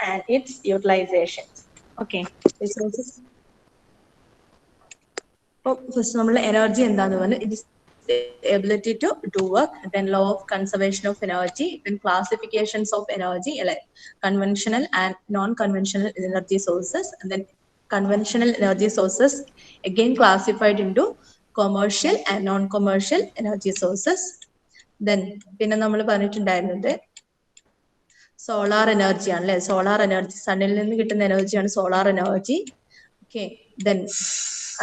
and its utilization. Okay, resources. First നമ്മൾ energy എന്താന്ന് പറഞ്ഞു, it is the ability to do work, then law of conservation of energy, then classifications of energy, like conventional and non-conventional energy sources, and then conventional energy sources again classified into commercial and non-commercial energy sources. Then പിന്നെ നമ്മൾ പറഞ്ഞിട്ടുണ്ടായിരുന്നത് solar energy ആണല്ലേ, solar energy സണ്ണിൽ നിന്ന് കിട്ടുന്ന എനർജിയാണ് solar energy. Okay, then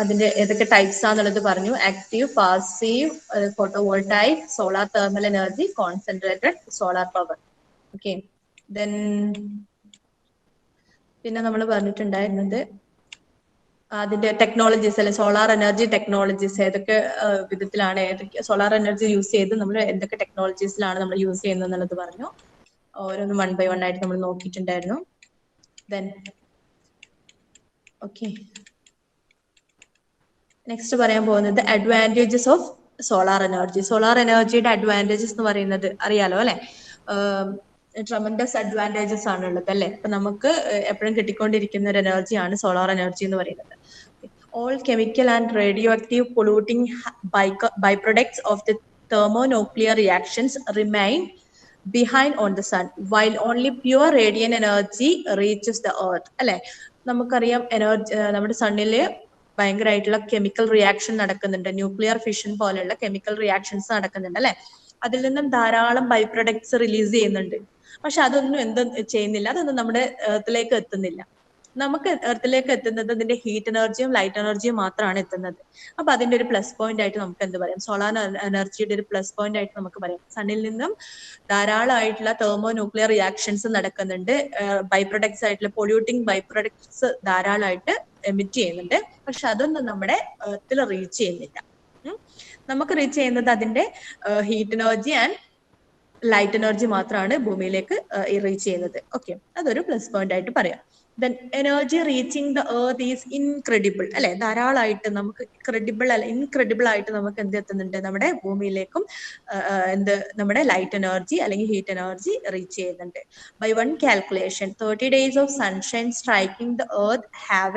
അതിന്റെ ഏതൊക്കെ types ആണെന്നുള്ളത് പറഞ്ഞു. Active, passive, photovoltaic, solar thermal energy, concentrated solar power. Okay, then പിന്നെ നമ്മൾ പറഞ്ഞിട്ടുണ്ടായിരുന്നത് അതിന്റെ ടെക്നോളജീസ് അല്ലെ, സോളാർ എനർജി ടെക്നോളജീസ് ഏതൊക്കെ വിധത്തിലാണ്, ഏതൊക്കെ സോളാർ എനർജി യൂസ് ചെയ്ത് നമ്മൾ എന്തൊക്കെ ടെക്നോളജീസിലാണ് നമ്മൾ യൂസ് ചെയ്യുന്നത് എന്നുള്ളത് പറഞ്ഞു. ഓരോന്നും 1 by 1 ആയിട്ട് നമ്മൾ നോക്കിയിട്ടുണ്ടായിരുന്നു. ദെൻ ഓക്കെ, നെക്സ്റ്റ് പറയാൻ പോകുന്നത് advantages of solar energy. Solar എനർജിയുടെ അഡ്വാൻറ്റേജസ് എന്ന് പറയുന്നത് അറിയാലോ അല്ലെ, ട്രമൻഡസ് അഡ്വാൻറ്റേജസ് ആണ് ഉള്ളത് അല്ലെ. അപ്പൊ നമുക്ക് എപ്പോഴും കിട്ടിക്കൊണ്ടിരിക്കുന്ന ഒരു എനർജിയാണ് സോളാർ എനർജി എന്ന് പറയുന്നത്. All chemical and radioactive polluting byproducts of the thermonuclear reactions remain behind on the sun, while only pure radiant energy reaches the earth. അല്ലെ, നമുക്കറിയാം എനർജി നമ്മുടെ സണ്ണില് ഭയങ്കരമായിട്ടുള്ള കെമിക്കൽ റിയാക്ഷൻ നടക്കുന്നുണ്ട്, ന്യൂക്ലിയർ ഫിഷൻ പോലെയുള്ള കെമിക്കൽ റിയാക്ഷൻസ് നടക്കുന്നുണ്ട് അല്ലെ. അതിൽ നിന്നും ധാരാളം ബൈ പ്രൊഡക്ട്സ് റിലീസ് ചെയ്യുന്നുണ്ട്. പക്ഷെ അതൊന്നും എന്തും ചെയ്യുന്നില്ല, അതൊന്നും നമ്മുടെ എർത്തിലേക്ക് എത്തുന്നില്ല. നമുക്ക് എർത്തിലേക്ക് എത്തുന്നത് അതിന്റെ ഹീറ്റ് എനർജിയും ലൈറ്റ് എനർജിയും മാത്രമാണ് എത്തുന്നത്. അപ്പൊ അതിന്റെ ഒരു പ്ലസ് പോയിന്റ് ആയിട്ട് നമുക്ക് എന്ത് പറയാം, സോളാർ എനർജിയുടെ ഒരു പ്ലസ് പോയിന്റ് ആയിട്ട് നമുക്ക് പറയാം. സണ്ണിൽ നിന്നും ധാരാളമായിട്ടുള്ള തെർമോ ന്യൂക്ലിയർ റിയാക്ഷൻസ് നടക്കുന്നുണ്ട്, ബൈ പ്രൊഡക്ട്സ് ആയിട്ടുള്ള പൊള്യൂട്ടിംഗ് ബൈ പ്രൊഡക്ട്സ് ധാരാളമായിട്ട് എമിറ്റ് ചെയ്യുന്നുണ്ട്. പക്ഷെ അതൊന്നും നമ്മുടെ എർത്തിൽ റീച്ച് ചെയ്യുന്നില്ല. നമുക്ക് റീച്ച് ചെയ്യുന്നത് അതിന്റെ heat energy and light energy മാത്രമാണ് ഭൂമിയിലേക്ക് റീച്ച് ചെയ്യുന്നത്. ഓക്കെ, അതൊരു പ്ലസ് പോയിന്റ് ആയിട്ട് പറയാം. Then energy reaching the earth is incredible അല്ലെ, ധാരാളമായിട്ട് നമുക്ക് ക്രെഡിബിൾ അല്ല ഇൻക്രെഡിബിൾ ആയിട്ട് നമുക്ക് എന്ത് എത്തുന്നുണ്ട്, നമ്മുടെ ഭൂമിയിലേക്കും നമ്മുടെ ലൈറ്റ് എനർജി അല്ലെങ്കിൽ ഹീറ്റ് എനർജി റീച്ച് ചെയ്യുന്നുണ്ട്. By one calculation, 30 days of sunshine striking the earth have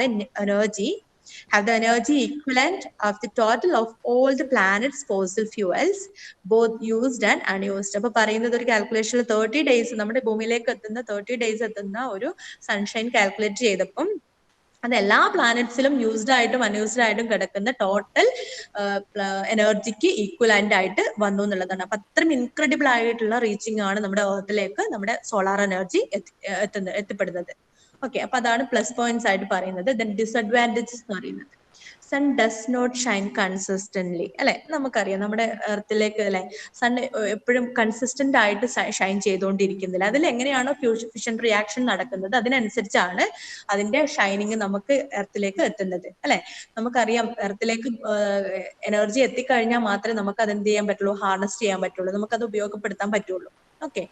the energy equivalent of the total of all the planet's fossil fuels, both used and unused. അപ്പൊ പറയുന്നത് ഒരു കാൽക്കുലേഷനിൽ 30 days നമ്മുടെ ഭൂമിയിലേക്ക് എത്തുന്ന 30 days എത്തുന്ന ഒരു sunshine calculate ചെയ്തപ്പം അത് എല്ലാ പ്ലാനറ്റ്സിലും യൂസ്ഡ് ആയിട്ടും അൺയൂസ്ഡ് ആയിട്ടും കിടക്കുന്ന ടോട്ടൽ എനർജിക്ക് ഈക്വലന്റ് ആയിട്ട് വന്നു എന്നുള്ളതാണ്. അപ്പൊ അത്രയും ഇൻക്രെഡിബിൾ ആയിട്ടുള്ള റീച്ചിങ് ആണ് നമ്മുടെ എർത്തിലേക്ക് നമ്മുടെ സോളാർ എനർജി എത്തിപ്പെടുന്നത്. ഓക്കെ, അപ്പൊ അതാണ് പ്ലസ് പോയിന്റ്സ് ആയിട്ട് പറയുന്നത്. ദെൻ ഡിസഡ്വാൻറ്റേജസ് എന്ന് പറയുന്നത്, sun does not shine consistently അല്ലെ. നമുക്കറിയാം നമ്മുടെ എർത്തിലേക്ക് അല്ലെ സൺ എപ്പോഴും കൺസിസ്റ്റന്റ് ആയിട്ട് ഷൈൻ ചെയ്തുകൊണ്ടിരിക്കുന്നില്ല. അതിൽ എങ്ങനെയാണോ ഫിഷൻ റിയാക്ഷൻ നടക്കുന്നത് അതിനനുസരിച്ചാണ് അതിന്റെ ഷൈനിങ് നമുക്ക് എർത്തിലേക്ക് എത്തുന്നത് അല്ലെ. നമുക്കറിയാം എർത്തിലേക്ക് എനർജി എത്തിക്കഴിഞ്ഞാൽ മാത്രമേ നമുക്ക് അത് എന്ത് ചെയ്യാൻ പറ്റുള്ളൂ, ഹാർനസ് ചെയ്യാൻ പറ്റുള്ളൂ, നമുക്കത് ഉപയോഗപ്പെടുത്താൻ പറ്റുള്ളൂ. ഓക്കെ,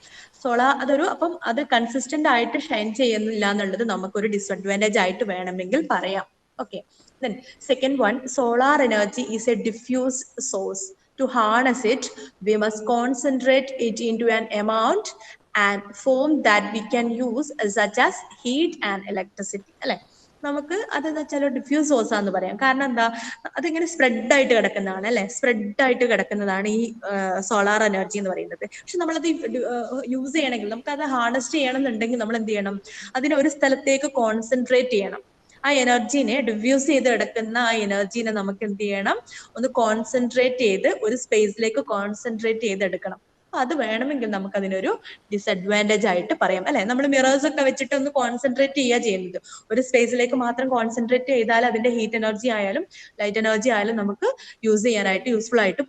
സോളാർ അപ്പം അത് കൺസിസ്റ്റന്റ് ആയിട്ട് ഷൈൻ ചെയ്യുന്നില്ല എന്നുള്ളത് നമുക്കൊരു ഡിസഡ്വാൻറ്റേജ് ആയിട്ട് വേണമെങ്കിൽ പറയാം. Okay, then second one, solar energy is a diffuse source. To harness it, we must concentrate it into an amount and form that we can use, such as heat and electricity അല്ലെ. നമുക്ക് അതെന്ന് വെച്ചാൽ diffuse source ആണെന്ന് പറയാം. കാരണം എന്താ, അതിങ്ങനെ spread ആയിട്ട് കിടക്കുന്നതാണ് അല്ലെ, സ്പ്രെഡ് ആയിട്ട് കിടക്കുന്നതാണ് ഈ സോളാർ എനർജി എന്ന് പറയുന്നത്. പക്ഷെ നമ്മളത് യൂസ് ചെയ്യണമെങ്കിൽ, നമുക്ക് അത് ഹാർനസ് ചെയ്യണം എന്നുണ്ടെങ്കിൽ നമ്മൾ എന്ത് ചെയ്യണം, അതിനെ ഒരു സ്ഥലത്തേക്ക് കോൺസെൻട്രേറ്റ് ചെയ്യണം. ആ എനർജീനെ ഡിഫ്യൂസ് ചെയ്ത് കിടക്കുന്ന ആ എനർജീനെ നമുക്ക് എന്ത് ചെയ്യണം, ഒന്ന് കോൺസെൻട്രേറ്റ് ചെയ്ത് ഒരു സ്പേസിലേക്ക് കോൺസെൻട്രേറ്റ് ചെയ്തെടുക്കണം. അപ്പൊ അത് വേണമെങ്കിൽ നമുക്ക് അതിനൊരു ഡിസഡ്വാൻറ്റേജ് ആയിട്ട് പറയാം അല്ലെ. നമ്മൾ മിറേഴ്സ് ഒക്കെ വെച്ചിട്ട് ഒന്ന് കോൺസെൻട്രേറ്റ് ചെയ്യുക ചെയ്യുന്നത്, ഒരു സ്പേസിലേക്ക് മാത്രം കോൺസെൻട്രേറ്റ് ചെയ്താൽ അതിന്റെ ഹീറ്റ് എനർജി ആയാലും ലൈറ്റ് എനർജി ആയാലും നമുക്ക് യൂസ് ചെയ്യാനായിട്ട് യൂസ്ഫുൾ ആയിട്ട്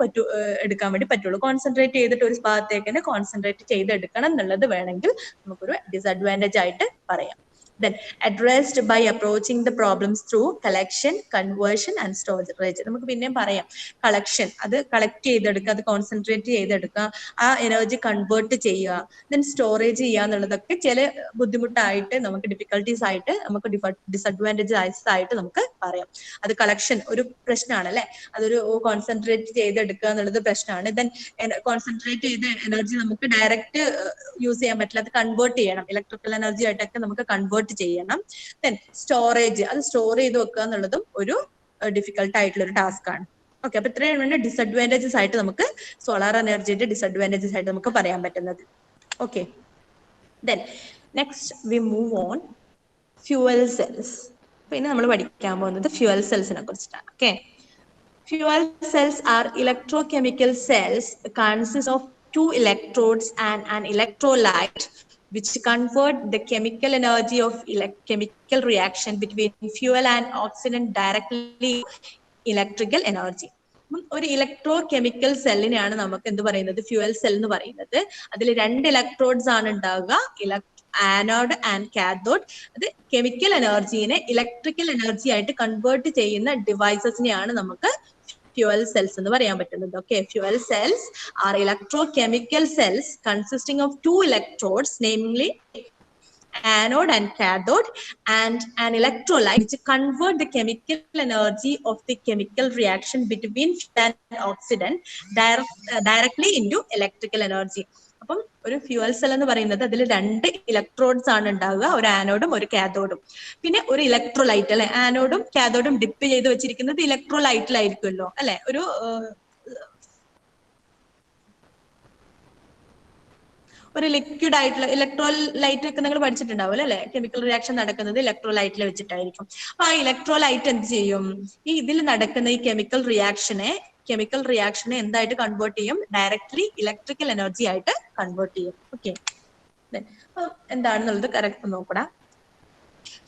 എടുക്കാൻ വേണ്ടി പറ്റുള്ളൂ. കോൺസെൻട്രേറ്റ് ചെയ്തിട്ട് ഒരു ഭാഗത്തേക്ക് തന്നെ കോൺസെൻട്രേറ്റ് ചെയ്തെടുക്കണം എന്നുള്ളത് വേണമെങ്കിൽ നമുക്കൊരു ഡിസഡ്വാൻറ്റേജ് ആയിട്ട് പറയാം. Then addressed by approaching the problems through collection, conversion and storage. നമുക്ക് പിന്നെയും പറയാം, കളക്ഷൻ, അത് കളക്ട് ചെയ്തെടുക്കുക, അത് കോൺസെൻട്രേറ്റ് ചെയ്തെടുക്കുക, ആ എനർജി കൺവേർട്ട് ചെയ്യുക, ദെൻ സ്റ്റോറേജ് ചെയ്യുക എന്നുള്ളതൊക്കെ ചില ബുദ്ധിമുട്ടായിട്ട് നമുക്ക് ഡിഫിക്കൽട്ടീസ് ആയിട്ട് നമുക്ക് ഡിസഡ്വാൻറ്റേജസ് ആയിട്ട് നമുക്ക് പറയാം. അത് കളക്ഷൻ ഒരു പ്രശ്നമാണ് അല്ലെ, അതൊരു കോൺസെൻട്രേറ്റ് ചെയ്തെടുക്കുക എന്നുള്ളത് പ്രശ്നമാണ്. ദെൻ കോൺസെൻട്രേറ്റ് ചെയ്ത എനർജി നമുക്ക് ഡയറക്റ്റ് യൂസ് ചെയ്യാൻ പറ്റില്ല, അത് കൺവേർട്ട് ചെയ്യണം, ഇലക്ട്രിക്കൽ എനർജി ആയിട്ടൊക്കെ നമുക്ക് കൺവേർട്ട് ചെയ്യണം. ദെൻ സ്റ്റോറേജ്, അത് സ്റ്റോർ ചെയ്ത് വെക്കുക എന്നുള്ളതും ഒരു ഡിഫിക്കൽട്ട് ആയിട്ടുള്ള ഒരു ടാസ്ക് ആണ്. ഓക്കെ, അപ്പൊ ഇത്രയും വേണ്ട ഡിസഡ്വാൻറ്റേജസ് ആയിട്ട് നമുക്ക് സോളാർ എനർജിയുടെ ഡിസഡ്വാൻറ്റേജസ് ആയിട്ട് നമുക്ക് പറയാൻ പറ്റുന്നത്. Okay, then next we move on fuel cells. പിന്നെ നമ്മൾ പഠിക്കാൻ പോകുന്നത് ഫ്യൂവൽ സെൽസിനെ കുറിച്ചിട്ടാണ്. Okay, fuel cells are electrochemical cells consist of two electrodes and an electrolyte which convert the chemical energy of chemical reaction between fuel and oxidant directly electrical energy. ഒരു electro chemical സെല്ലിനെയാണ് നമുക്ക് എന്ത് പറയുന്നത്, fuel cell എന്ന് പറയുന്നത്. അതിൽ രണ്ട് electrodes ആണ് ഉണ്ടാവുക, ആനോഡ് ആൻഡ് കാഥോഡ്. അത് കെമിക്കൽ എനർജീനെ ഇലക്ട്രിക്കൽ എനർജി ആയിട്ട് കൺവേർട്ട് ചെയ്യുന്ന ഡിവൈസസിനെയാണ് നമുക്ക് ഫ്യൂവൽ സെൽസ് എന്ന് പറയാൻ പറ്റുന്നത്. Okay, fuel cells are electrochemical cells consisting of two electrodes, namely anode and cathode, and an electrolyte which convert the chemical energy of the chemical reaction between fuel and oxidant directly into electrical energy. അപ്പം ഒരു fuel cell എന്ന് പറയുന്നത് അതിൽ രണ്ട് electrodes ആണ് ഉണ്ടാവുക, ഒരു ആനോഡും ഒരു കാഥോഡും, പിന്നെ ഒരു ഇലക്ട്രോലൈറ്റ് അല്ലെ. ആനോഡും കാഥോഡും ഡിപ്പ് ചെയ്ത് വെച്ചിരിക്കുന്നത് ഇലക്ട്രോലൈറ്റിലായിരിക്കുമല്ലോ അല്ലെ, ഒരു ലിക്വിഡ് ആയിട്ടുള്ള ഇലക്ട്രോലൈറ്റ് ഒക്കെ നിങ്ങൾ പഠിച്ചിട്ടുണ്ടാവുമല്ലോ അല്ലെ. കെമിക്കൽ റിയാക്ഷൻ നടക്കുന്നത് ഇലക്ട്രോലൈറ്റിൽ വെച്ചിട്ടായിരിക്കും. അപ്പൊ ആ ഇലക്ട്രോലൈറ്റ് എന്ത് ചെയ്യും, ഈ ഇതിൽ നടക്കുന്ന ഈ കെമിക്കൽ റിയാക്ഷനെ എന്തായിട്ട് കൺവേർട്ട് ചെയ്യും, ഡയറക്ട്ലി ഇലക്ട്രിക്കൽ എനർജി ആയിട്ട് കൺവേർട്ട് ചെയ്യും. ഓക്കെ, എന്താണെന്നുള്ളത് കറക്റ്റ് നോക്കണം.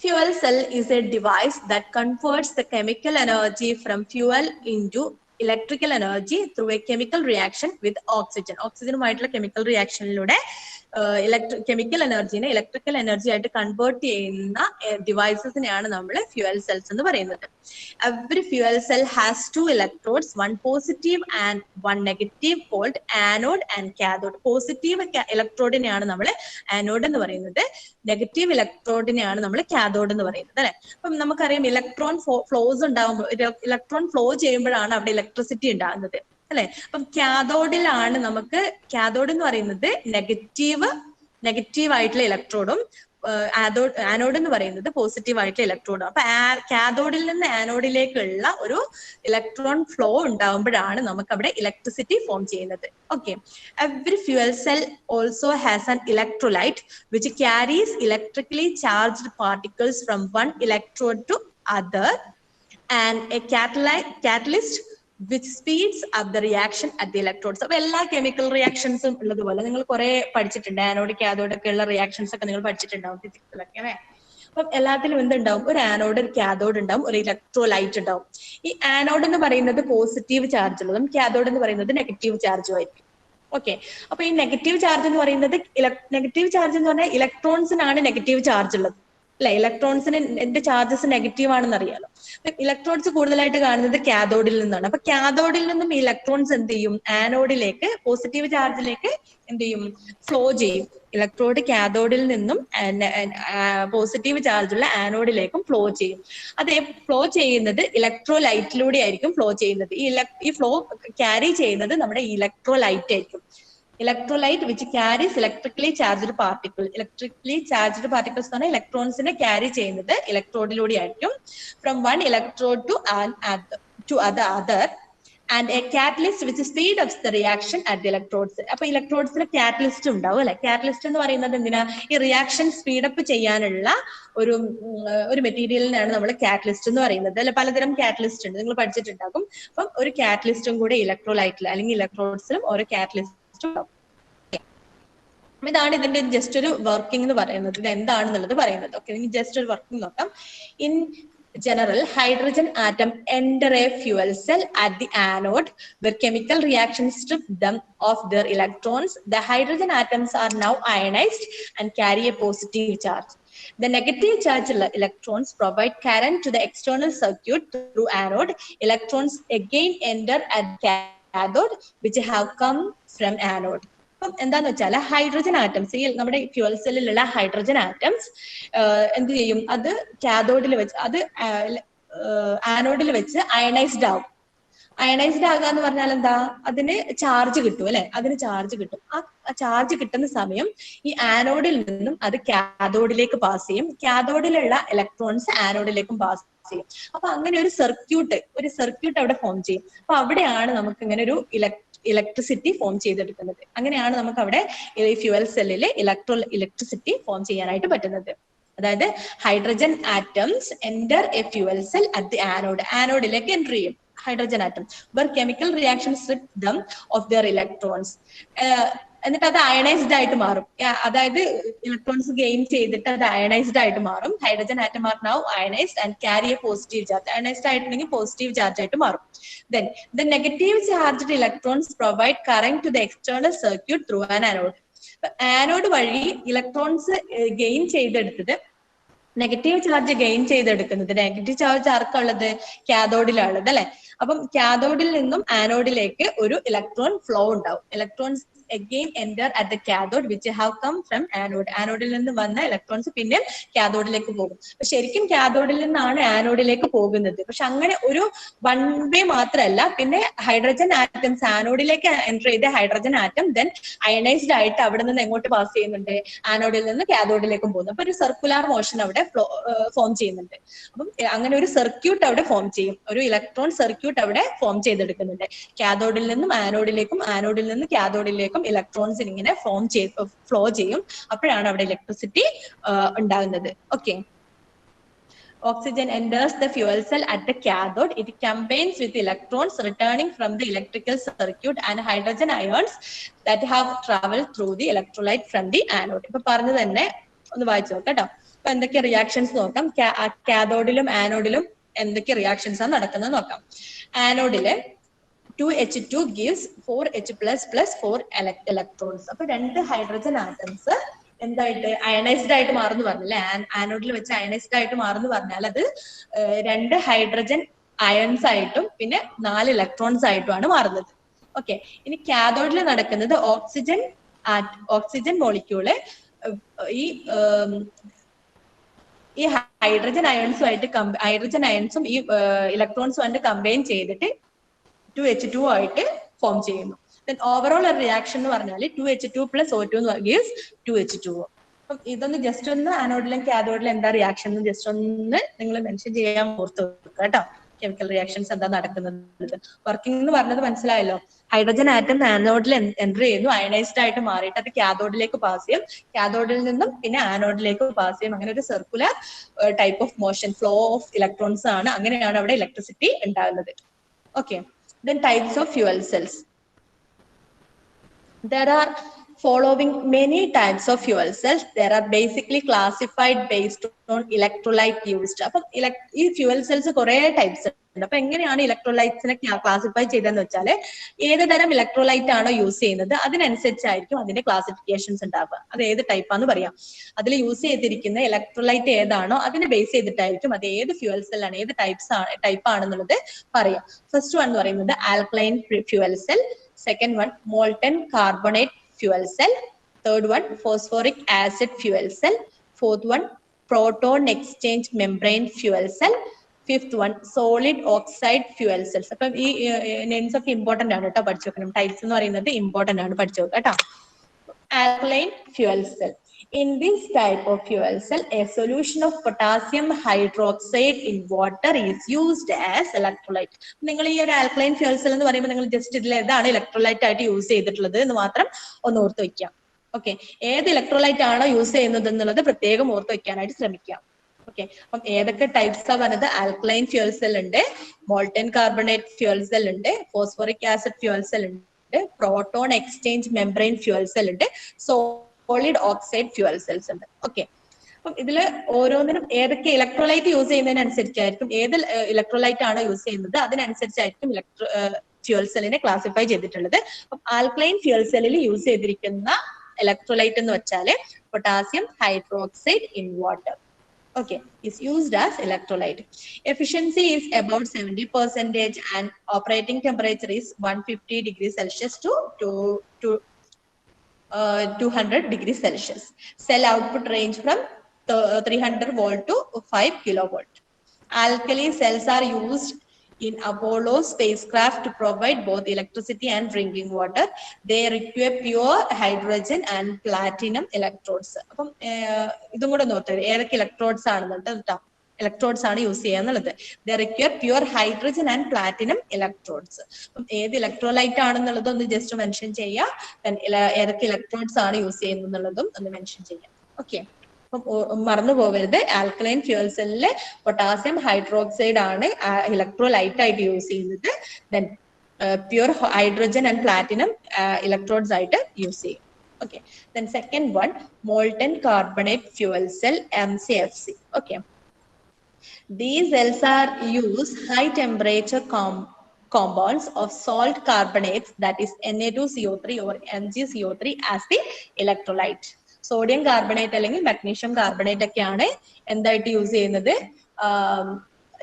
Fuel cell is a device that converts the chemical energy from fuel into electrical energy through a chemical reaction with oxygen. ഓക്സിജനുമായിട്ടുള്ള കെമിക്കൽ റിയാക്ഷനിലൂടെ കെമിക്കൽ എനർജിനെ electrical energy ആയിട്ട് convert ചെയ്യുന്ന ഡിവൈസസിനെയാണ് നമ്മൾ ഫ്യൂവൽ സെൽസ് എന്ന് പറയുന്നത്. Every fuel cell has two electrodes, one positive and one negative, called anode and cathode. Positive ഇലക്ട്രോഡിനെയാണ് നമ്മൾ ആനോഡ് എന്ന് പറയുന്നത്, നെഗറ്റീവ് ഇലക്ട്രോഡിനെയാണ് നമ്മൾ കാഥോഡ് എന്ന് പറയുന്നത് അല്ലെ. അപ്പം നമുക്കറിയാം ഇലക്ട്രോൺ ഫ്ലോസ് ഉണ്ടാകുമ്പോൾ, ഇലക്ട്രോൺ ഫ്ലോ ചെയ്യുമ്പോഴാണ് അവിടെ ഇലക്ട്രിസിറ്റി ഉണ്ടാകുന്നത് അല്ലെ. അപ്പം കാഥോഡിലാണ് നമുക്ക്, കാഥോഡ് എന്ന് പറയുന്നത് നെഗറ്റീവ് ആയിട്ടുള്ള ഇലക്ട്രോഡും ആനോഡ് എന്ന് പറയുന്നത് പോസിറ്റീവ് ആയിട്ടുള്ള ഇലക്ട്രോഡും. അപ്പൊ കാഥോഡിൽ നിന്ന് ആനോഡിലേക്കുള്ള ഒരു ഇലക്ട്രോൺ ഫ്ലോ ഉണ്ടാകുമ്പോഴാണ് നമുക്ക് അവിടെ ഇലക്ട്രിസിറ്റി ഫോം ചെയ്യുന്നത്. Okay, every fuel cell also has an electrolyte which carries electrically charged particles from one electrode to other and a catalyst which speeds up the reaction at the electrodes. അപ്പൊ എല്ലാ chemical റിയാക്ഷൻസും ഉള്ളതുപോലെ നിങ്ങൾ കുറെ പഠിച്ചിട്ടുണ്ട്, anode cathode ഒക്കെ ഉള്ള reactions ഒക്കെ നിങ്ങൾ പഠിച്ചിട്ടുണ്ടാവും ഫിസിക്സിലൊക്കെ അല്ലെ. അപ്പം എല്ലാത്തിലും എന്തുണ്ടാവും, ഒരു ആനോഡ് ഒരു കാഥോഡ് ഉണ്ടാവും, ഒരു ഇലക്ട്രോലൈറ്റ് ഉണ്ടാവും. ഈ ആനോഡ് എന്ന് പറയുന്നത് പോസിറ്റീവ് ചാർജ് ഉള്ളതും കാഥോഡ് എന്ന് പറയുന്നത് നെഗറ്റീവ് ചാർജും ആയിരിക്കും. ഓക്കെ, അപ്പൊ ഈ നെഗറ്റീവ് ചാർജ് എന്ന് പറയുന്നത്, നെഗറ്റീവ് ചാർജ് എന്ന് പറഞ്ഞാൽ ഇലക്ട്രോൺസിനാണ് നെഗറ്റീവ് ചാർജ് ഉള്ളത് അല്ലെ. ഇലക്ട്രോൺസിന് എന്റെ ചാർജസ് നെഗറ്റീവ് ആണെന്ന് അറിയാലോ. ഇലക്ട്രോൺസ് കൂടുതലായിട്ട് കാണുന്നത് കാഥോഡിൽ നിന്നാണ്. അപ്പൊ കാഥോഡിൽ നിന്നും ഇലക്ട്രോൺസ് എന്ത് ചെയ്യും, ആനോഡിലേക്ക് പോസിറ്റീവ് ചാർജിലേക്ക് എന്ത് ചെയ്യും, ഫ്ലോ ചെയ്യും. ഇലക്ട്രോഡ് കാഥോഡിൽ നിന്നും പോസിറ്റീവ് ചാർജുള്ള ആനോഡിലേക്കും ഫ്ലോ ചെയ്യും. അതേ ഫ്ലോ ചെയ്യുന്നത് ഇലക്ട്രോലൈറ്റിലൂടെ ആയിരിക്കും ഫ്ലോ ചെയ്യുന്നത്. ഈ ഫ്ലോ ക്യാരി ചെയ്യുന്നത് നമ്മുടെ ഇലക്ട്രോലൈറ്റ് ആയിരിക്കും. Electrolyte which carries electrically charged particles. Electrically charged particles ആണ് ഇലക്ട്രോൺസിനെ ക്യാരി ചെയ്യുന്നത് ഇലക്ട്രോഡിലൂടെ ആയിരിക്കും. From one electrode to other and a catalyst which speed up the reaction at the electrodes. അപ്പൊ ഇലക്ട്രോഡ്സിന് കാറ്റലിസ്റ്റ് ഉണ്ടാവും അല്ലെ. കാറ്റലിസ്റ്റ് എന്ന് പറയുന്നത് എന്തിനാ, ഈ റിയാക്ഷൻ സ്പീഡപ്പ് ചെയ്യാനുള്ള ഒരു മെറ്റീരിയലിനാണ് നമ്മൾ കാറ്റലിസ്റ്റ് എന്ന് പറയുന്നത് അല്ലെ. പലതരം കാറ്റലിസ്റ്റ് ഉണ്ട്, നിങ്ങൾ പഠിച്ചിട്ടുണ്ടാകും. അപ്പം ഒരു കാറ്റലിസ്റ്റും കൂടെ ഇലക്ട്രോലൈറ്റിൽ അല്ലെങ്കിൽ ഇലക്ട്രോഡ്സിലും ഓരോ കാറ്റലിസ്റ്റ്. ഇതാണ് ഇതിന്റെ ജസ്റ്റ് ഒരു വർക്കിംഗ് എന്ന് പറയുന്നത്, ഇത് എന്താണെന്നുള്ളത് പറയുന്നത്. ഓക്കെ, ജസ്റ്റ് ഒരു വർക്കിംഗ് നോക്കാം. In general, hydrogen atom enter a fuel cell at the anode where chemical reactions strip them of their electrons. The hydrogen atoms are now ionized and carry a positive charge. The negative charge electrons provide current to the external circuit through anode. Electrons again enter at cathode, which have come from anode. അപ്പം എന്താന്ന് വെച്ചാൽ hydrogen atoms, ഈ നമ്മുടെ fuel സെല്ലിലുള്ള hydrogen atoms എന്ത് ചെയ്യും, അത് കാഥോഡിൽ വെച്ച്, അത് ആനോഡിൽ വെച്ച് അയണൈസ്ഡ് ആവും. അയണൈസ്ഡ് ആകുക എന്ന് പറഞ്ഞാൽ എന്താ, അതിന് ചാർജ് കിട്ടും അല്ലെ, അതിന് ചാർജ് കിട്ടും. ആ ചാർജ് കിട്ടുന്ന സമയം ഈ ആനോഡിൽ നിന്നും അത് കാഥോഡിലേക്ക് പാസ് ചെയ്യും. കാഥോഡിലുള്ള ഇലക്ട്രോൺസ് ആനോഡിലേക്കും പാസ് ചെയ്യും. അപ്പൊ അങ്ങനെ ഒരു സർക്യൂട്ട് അവിടെ ഫോം ചെയ്യും. അപ്പൊ അവിടെയാണ് നമുക്ക് ഇങ്ങനെ ഒരു ഇലക്ട്രിസിറ്റി ഫോം ചെയ്തെടുക്കുന്നത്. അങ്ങനെയാണ് നമുക്ക് അവിടെ ഈ ഫ്യൂവൽ സെല്ലിൽ ഇലക്ട്രിസിറ്റി ഫോം ചെയ്യാനായിട്ട് പറ്റുന്നത്. അതായത് hydrogen atoms enter a fuel cell at the anode, ആനോഡിലേക്ക് എൻ്റർ ചെയ്യും hydrogen atom, where chemical reactions strip them of their electrons. എന്നിട്ട് അത് അയണൈസ്ഡ് ആയിട്ട് മാറും. അതായത് ഇലക്ട്രോൺസ് ഗെയിൻ ചെയ്തിട്ട് അത് അയണൈസ്ഡ് ആയിട്ട് മാറും. Hydrogen atom are now ionised and carry A positive charge. Ionised ആയിട്ടുണ്ടെങ്കിൽ പോസിറ്റീവ് ചാർജ് ആയിട്ട് മാറും. Then the negative charged electrons provide current to the external circuit through an anode. Anode വഴി electrons gain ചെയ്തെടുത്തത്, negative charge gain ചെയ്തെടുക്കുന്നത്, negative charge ആർക്കുള്ളത്, കാഥോഡിലാണുള്ളത് അല്ലെ. അപ്പം കാഥോഡിൽ നിന്നും ആനോഡിലേക്ക് ഒരു ഇലക്ട്രോൺ ഫ്ലോ ഉണ്ടാവും. Electrons again enter at the cathode which have come from anode. ആനോഡിൽ നിന്ന് വന്ന ഇലക്ട്രോൺസ് പിന്നെ കാഥോഡിലേക്ക് പോകും. ശരിക്കും കാഥോഡിൽ നിന്നാണ് ആനോഡിലേക്ക് പോകുന്നത്. പക്ഷെ അങ്ങനെ ഒരു വൺ വേ മാത്രമല്ല, പിന്നെ ഹൈഡ്രജൻ ആറ്റംസ് ആനോഡിലേക്ക് എൻ്റർ ചെയ്ത ഹൈഡ്രജൻ ആറ്റം ദെൻ അയണൈസ്ഡ് ആയിട്ട് അവിടെ നിന്ന് എങ്ങോട്ട് പാസ് ചെയ്യുന്നുണ്ട്, ആനോഡിൽ നിന്ന് കാഥോഡിലേക്കും പോകുന്നു. അപ്പൊ ഒരു സർക്കുലർ മോഷൻ അവിടെ ഫോം ചെയ്യുന്നുണ്ട്. അപ്പം അങ്ങനെ ഒരു സർക്യൂട്ട് അവിടെ ഫോം ചെയ്യും, ഒരു ഇലക്ട്രോൺ സർക്യൂട്ട് അവിടെ ഫോം ചെയ്തെടുക്കുന്നുണ്ട്. കാഥോഡിൽ നിന്നും ആനോഡിലേക്കും ആനോഡിൽ നിന്ന് കാഥോഡിലേക്കും ഇലക്ട്രോൺസിന് ഇങ്ങനെ ഫ്ലോ ചെയ്യും. അപ്പോഴാണ് അവിടെ ഇലക്ട്രിസിറ്റി ഉണ്ടാകുന്നത്. Okay. Oxygen enters the fuel cell at the cathode. It combines with electrons returning from the electrical circuit and hydrogen ions that have traveled through the electrolyte from the anode. ഇപ്പൊ പറഞ്ഞു തന്നെ ഒന്ന് വായിച്ചു നോക്കാം കേട്ടോ. അപ്പൊ എന്തൊക്കെ റിയാക്ഷൻസ് നോക്കാം. കാഥോഡിലും ആനോഡിലും എന്തൊക്കെ റിയാക്ഷൻസ് ആണ് നടക്കുന്നത് നോക്കാം. ആനോഡില് 2H2 gives 4H plus 4 electrons. അപ്പൊ രണ്ട് ഹൈഡ്രജൻ ആറ്റംസ് എന്തായിട്ട് അയണൈസ്ഡ് ആയിട്ട് മാറുന്നു പറഞ്ഞല്ലേ, ആനോഡിൽ വെച്ച് അയണൈസ്ഡ് ആയിട്ട് മാറുന്നു പറഞ്ഞാൽ അത് രണ്ട് ഹൈഡ്രജൻ അയൺസ് ആയിട്ടും പിന്നെ 4 ഇലക്ട്രോൺസ് ആയിട്ടുമാണ് മാറുന്നത്. ഓക്കെ. ഇനി കാഥോഡിൽ നടക്കുന്നത് ഓക്സിജൻ മോളിക്യൂള് ഈ ഹൈഡ്രജൻ അയൺസും ഈ ഇലക്ട്രോൺസും ആയിട്ട് കമ്പൈൻ ചെയ്തിട്ട് 2H2 ആയിട്ട് ഫോം ചെയ്യുന്നു. Then overall റിയാക്ഷൻ എന്ന് പറഞ്ഞാൽ 2H2 plus O2 gives 2H2. അപ്പം ഇതൊന്ന് ജസ്റ്റ് ഒന്ന് ആനോഡിലും കാഥോഡിലും എന്താ റിയാക്ഷൻ എന്ന് ജസ്റ്റ് ഒന്ന് നിങ്ങൾ മെൻഷൻ ചെയ്യാൻ ഓർത്ത് വെക്കുക കേട്ടോ. കെമിക്കൽ റിയാക്ഷൻസ് എന്താ നടക്കുന്നത്, വർക്കിംഗ് എന്ന് പറഞ്ഞത് മനസ്സിലായല്ലോ. ഹൈഡ്രജൻ ആറ്റം ആനോഡിൽ എൻ്റർ ചെയ്യുന്നു, അയണൈസ്ഡ് ആയിട്ട് മാറിയിട്ട് അത് കാഥോഡിലേക്ക് പാസ് ചെയ്യും, കാഥോഡിൽ നിന്നും പിന്നെ ആനോഡിലേക്ക് പാസ് ചെയ്യും. അങ്ങനെ ഒരു circular type of motion, flow of electrons ആണ്. അങ്ങനെയാണ് അവിടെ ഇലക്ട്രിസിറ്റി ഉണ്ടാകുന്നത്. Okay. Then types of fuel cells. There are following many types of fuel cells. There are basically classified based on electrolyte used. അപ്പം ഈ fuel cells കുറെ types ഉണ്ട്. അപ്പൊ എങ്ങനെയാണ് ഇലക്ട്രോലൈറ്റ്സിനെ ക്ലാസിഫൈ ചെയ്തതെന്ന് വെച്ചാൽ ഏത് തരം ഇലക്ട്രോലൈറ്റ് ആണോ യൂസ് ചെയ്യുന്നത് അതിനനുസരിച്ചായിരിക്കും അതിന്റെ ക്ലാസിഫിക്കേഷൻസ് ഉണ്ടാവുക. അത് ഏത് ടൈപ്പാന്ന് പറയാം. അതിൽ യൂസ് ചെയ്തിരിക്കുന്ന ഇലക്ട്രോലൈറ്റ് ഏതാണോ അതിനെ ബേസ് ചെയ്തിട്ടായിരിക്കും അത് ഏത് ഫ്യൂവൽ സെല്ലാണ്, ഏത് ടൈപ്പ് ആണെന്നുള്ളത് പറയാം. ഫസ്റ്റ് വൺ എന്ന് പറയുന്നത് alkaline fuel cell, second one molten carbonate fuel cell, third one phosphoric acid fuel cell, fourth one proton exchange membrane fuel cell, fifth one solid oxide fuel cells. അപ്പം ഈ names ഒക്കെ important ആണ് കേട്ടോ, പഠിച്ചു വെക്കണം. Types എന്ന് പറയുന്നത് important ആണ്, പഠിച്ചു വെക്കാം കേട്ടോ. Alkaline fuel cell. In this type of fuel cell, a solution of potassium hydroxide in water is used as electrolyte. നിങ്ങൾ ഈ ഒരു ആൽക്കലൈൻ ഫ്യൂവൽ സെൽ എന്ന് പറയുമ്പോൾ നിങ്ങൾ ജസ്റ്റ് ഇതിൽ ഏതാണ് ഇലക്ട്രോലൈറ്റ് ആയിട്ട് യൂസ് ചെയ്തിട്ടുള്ളത് എന്ന് മാത്രം ഒന്ന് ഓർത്ത് വെക്കാം. ഓക്കെ. ഏത് ഇലക്ട്രോലൈറ്റ് ആണോ യൂസ് ചെയ്യുന്നത് എന്നുള്ളത് പ്രത്യേകം ഓർത്ത് വെക്കാനായിട്ട് ശ്രമിക്കാം. ഓക്കെ. അപ്പം ഏതൊക്കെ ടൈപ്സ് ആ പറഞ്ഞത്, ആൽക്കലൈൻ ഫ്യൂവൽ സെൽ ഉണ്ട്, മോൾട്ടൻ കാർബണേറ്റ് ഫ്യൂവൽ സെൽ ഉണ്ട്, ഫോസ്ഫോറിക് ആസിഡ് ഫ്യൂവൽ സെൽ ഉണ്ട്, proton exchange membrane fuel cell ഉണ്ട്, സോളിഡ് ഓക്സൈഡ് ഫ്യൂവൽ സെൽസ് ഉണ്ട്. ഓക്കെ. അപ്പം ഇതിൽ ഓരോന്നിനും ഏതൊക്കെ ഇലക്ട്രോലൈറ്റ് യൂസ് ചെയ്യുന്നതിനനുസരിച്ചായിരിക്കും, ഏത് ഇലക്ട്രോലൈറ്റ് ആണോ യൂസ് ചെയ്യുന്നത് അതിനനുസരിച്ചായിരിക്കും ഫ്യൂവൽ സെല്ലിനെ ക്ലാസിഫൈ ചെയ്തിട്ടുള്ളത്. അപ്പം ആൽക്കലൈൻ ഫ്യൂവൽ സെല്ലിൽ യൂസ് ചെയ്തിരിക്കുന്ന ഇലക്ട്രോലൈറ്റ് എന്ന് വെച്ചാൽ potassium hydroxide in water. Okay, is used as electrolyte. Efficiency is about 70% and operating temperature is 150 degrees Celsius to 200 degrees Celsius. Cell output range from 300 volt to 5 kilovolt. Alkali cells are used in Apollo spacecraft to provide both electricity and drinking water. They require pure hydrogen and platinum electrodes. അപ്പം ഇതും കൂടെ not ഏതൊക്കെ electrodes ആണെന്നുണ്ട് കേട്ടോ. Electrodes ആണ് use ചെയ്യാന്നുള്ളത്. They require pure hydrogen and platinum electrodes. അപ്പം ഏത് electrolyte ആണെന്നുള്ളത് ഒന്ന് ജസ്റ്റ് മെൻഷൻ ചെയ്യാം. ഏതൊക്കെ ഇലക്ട്രോഡ്സ് ആണ് യൂസ് ചെയ്യുന്നതെന്നുള്ളതും ഒന്ന് മെൻഷൻ ചെയ്യാം. ഓക്കെ, അപ്പം മറന്നു പോകരുത്, ആൽക്കലൈൻ ഫ്യൂൽ സെല്ലില് പൊട്ടാസ്യം ഹൈഡ്രോക്സൈഡ് ആണ് ഇലക്ട്രോലൈറ്റ് ആയിട്ട് യൂസ് ചെയ്യുന്നത്. Then pure hydrogen and platinum electrodes ആയിട്ട് യൂസ് ചെയ്യും. Okay, then second one, molten carbonate fuel cell, MCFC. Okay, these cells are use high temperature compounds of salt carbonates, that is Na2CO3 or MgCO3 as the electrolyte. Sodium carbonate അല്ലെങ്കിൽ magnesium carbonate ഒക്കെയാണ് എന്തായിട്ട് use ചെയ്യുന്നത്,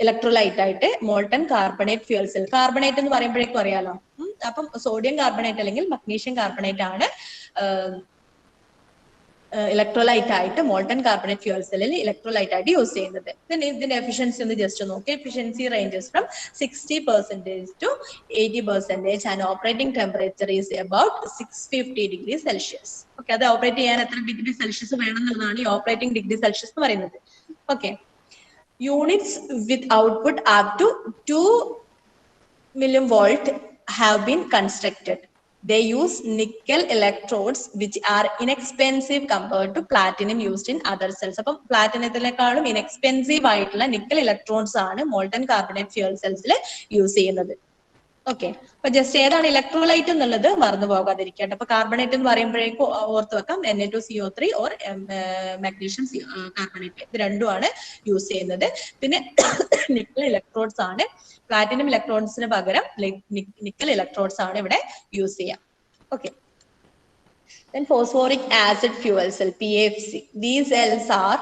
electrolyte ആയിട്ട്. Molten carbonate fuel cell, carbonate എന്ന് പറയുമ്പോഴേക്കും അറിയാലോ. അപ്പം sodium carbonate അല്ലെങ്കിൽ മഗ്നീഷ്യം കാർബണേറ്റ് ആണ് ഇലക്ട്രോലൈറ്റ് ആയിട്ട് മോൾട്ടൺ കാർബണേറ്റ് ഫ്യൂൽ സെല്ലിൽ ഇലക്ട്രോലൈറ്റ് ആയിട്ട് യൂസ് ചെയ്യുന്നത്. ഇതിന്റെ എഫിഷ്യൻസി ഒന്ന് ജസ്റ്റ് നോക്കി. Efficiency ranges from 60% to 80% and operating temperature is about 650 degree Celsius. Okay, അത് ഓപ്പറേറ്റ് ചെയ്യാൻ എത്ര ഡിഗ്രി സെൽഷ്യസ് വേണം എന്നുള്ളതാണ് ഈ ഓപ്പറേറ്റിംഗ് ഡിഗ്രി സെൽഷ്യസ് എന്ന് പറയുന്നത്. Okay, units with output up to 2 millivolt have been constructed. They use nickel electrodes which are inexpensive compared to platinum used in other cells. അപ്പം പ്ലാറ്റിനത്തിനേക്കാളും inexpensive ആയിട്ടുള്ള nickel electrons ആണ് molten carbonate fuel സെൽസിൽ use ചെയ്യുന്നത്. Okay, അപ്പൊ just ഏതാണ് electrolyte എന്നുള്ളത് മറന്നു പോകാതിരിക്കട്ടെ. അപ്പൊ carbonate എന്ന് പറയുമ്പോഴേക്കും ഓർത്ത് വെക്കാം Na2CO3 ഓർ മാഗ്നീഷ്യം കാർബണേറ്റ്, ഇത് രണ്ടുമാണ് യൂസ് ചെയ്യുന്നത്. പിന്നെ നിക്കൽ ഇലക്ട്രോഡ്സ് ആണ്, പ്ലാറ്റിനം ഇലക്ട്രോൺസിന് പകരം നിക്കൽ ഇലക്ട്രോഡ്സ് ആണ് ഇവിടെ യൂസ് ചെയ്യാം. Okay, then phosphoric acid fuel cell, PAFC. These cells are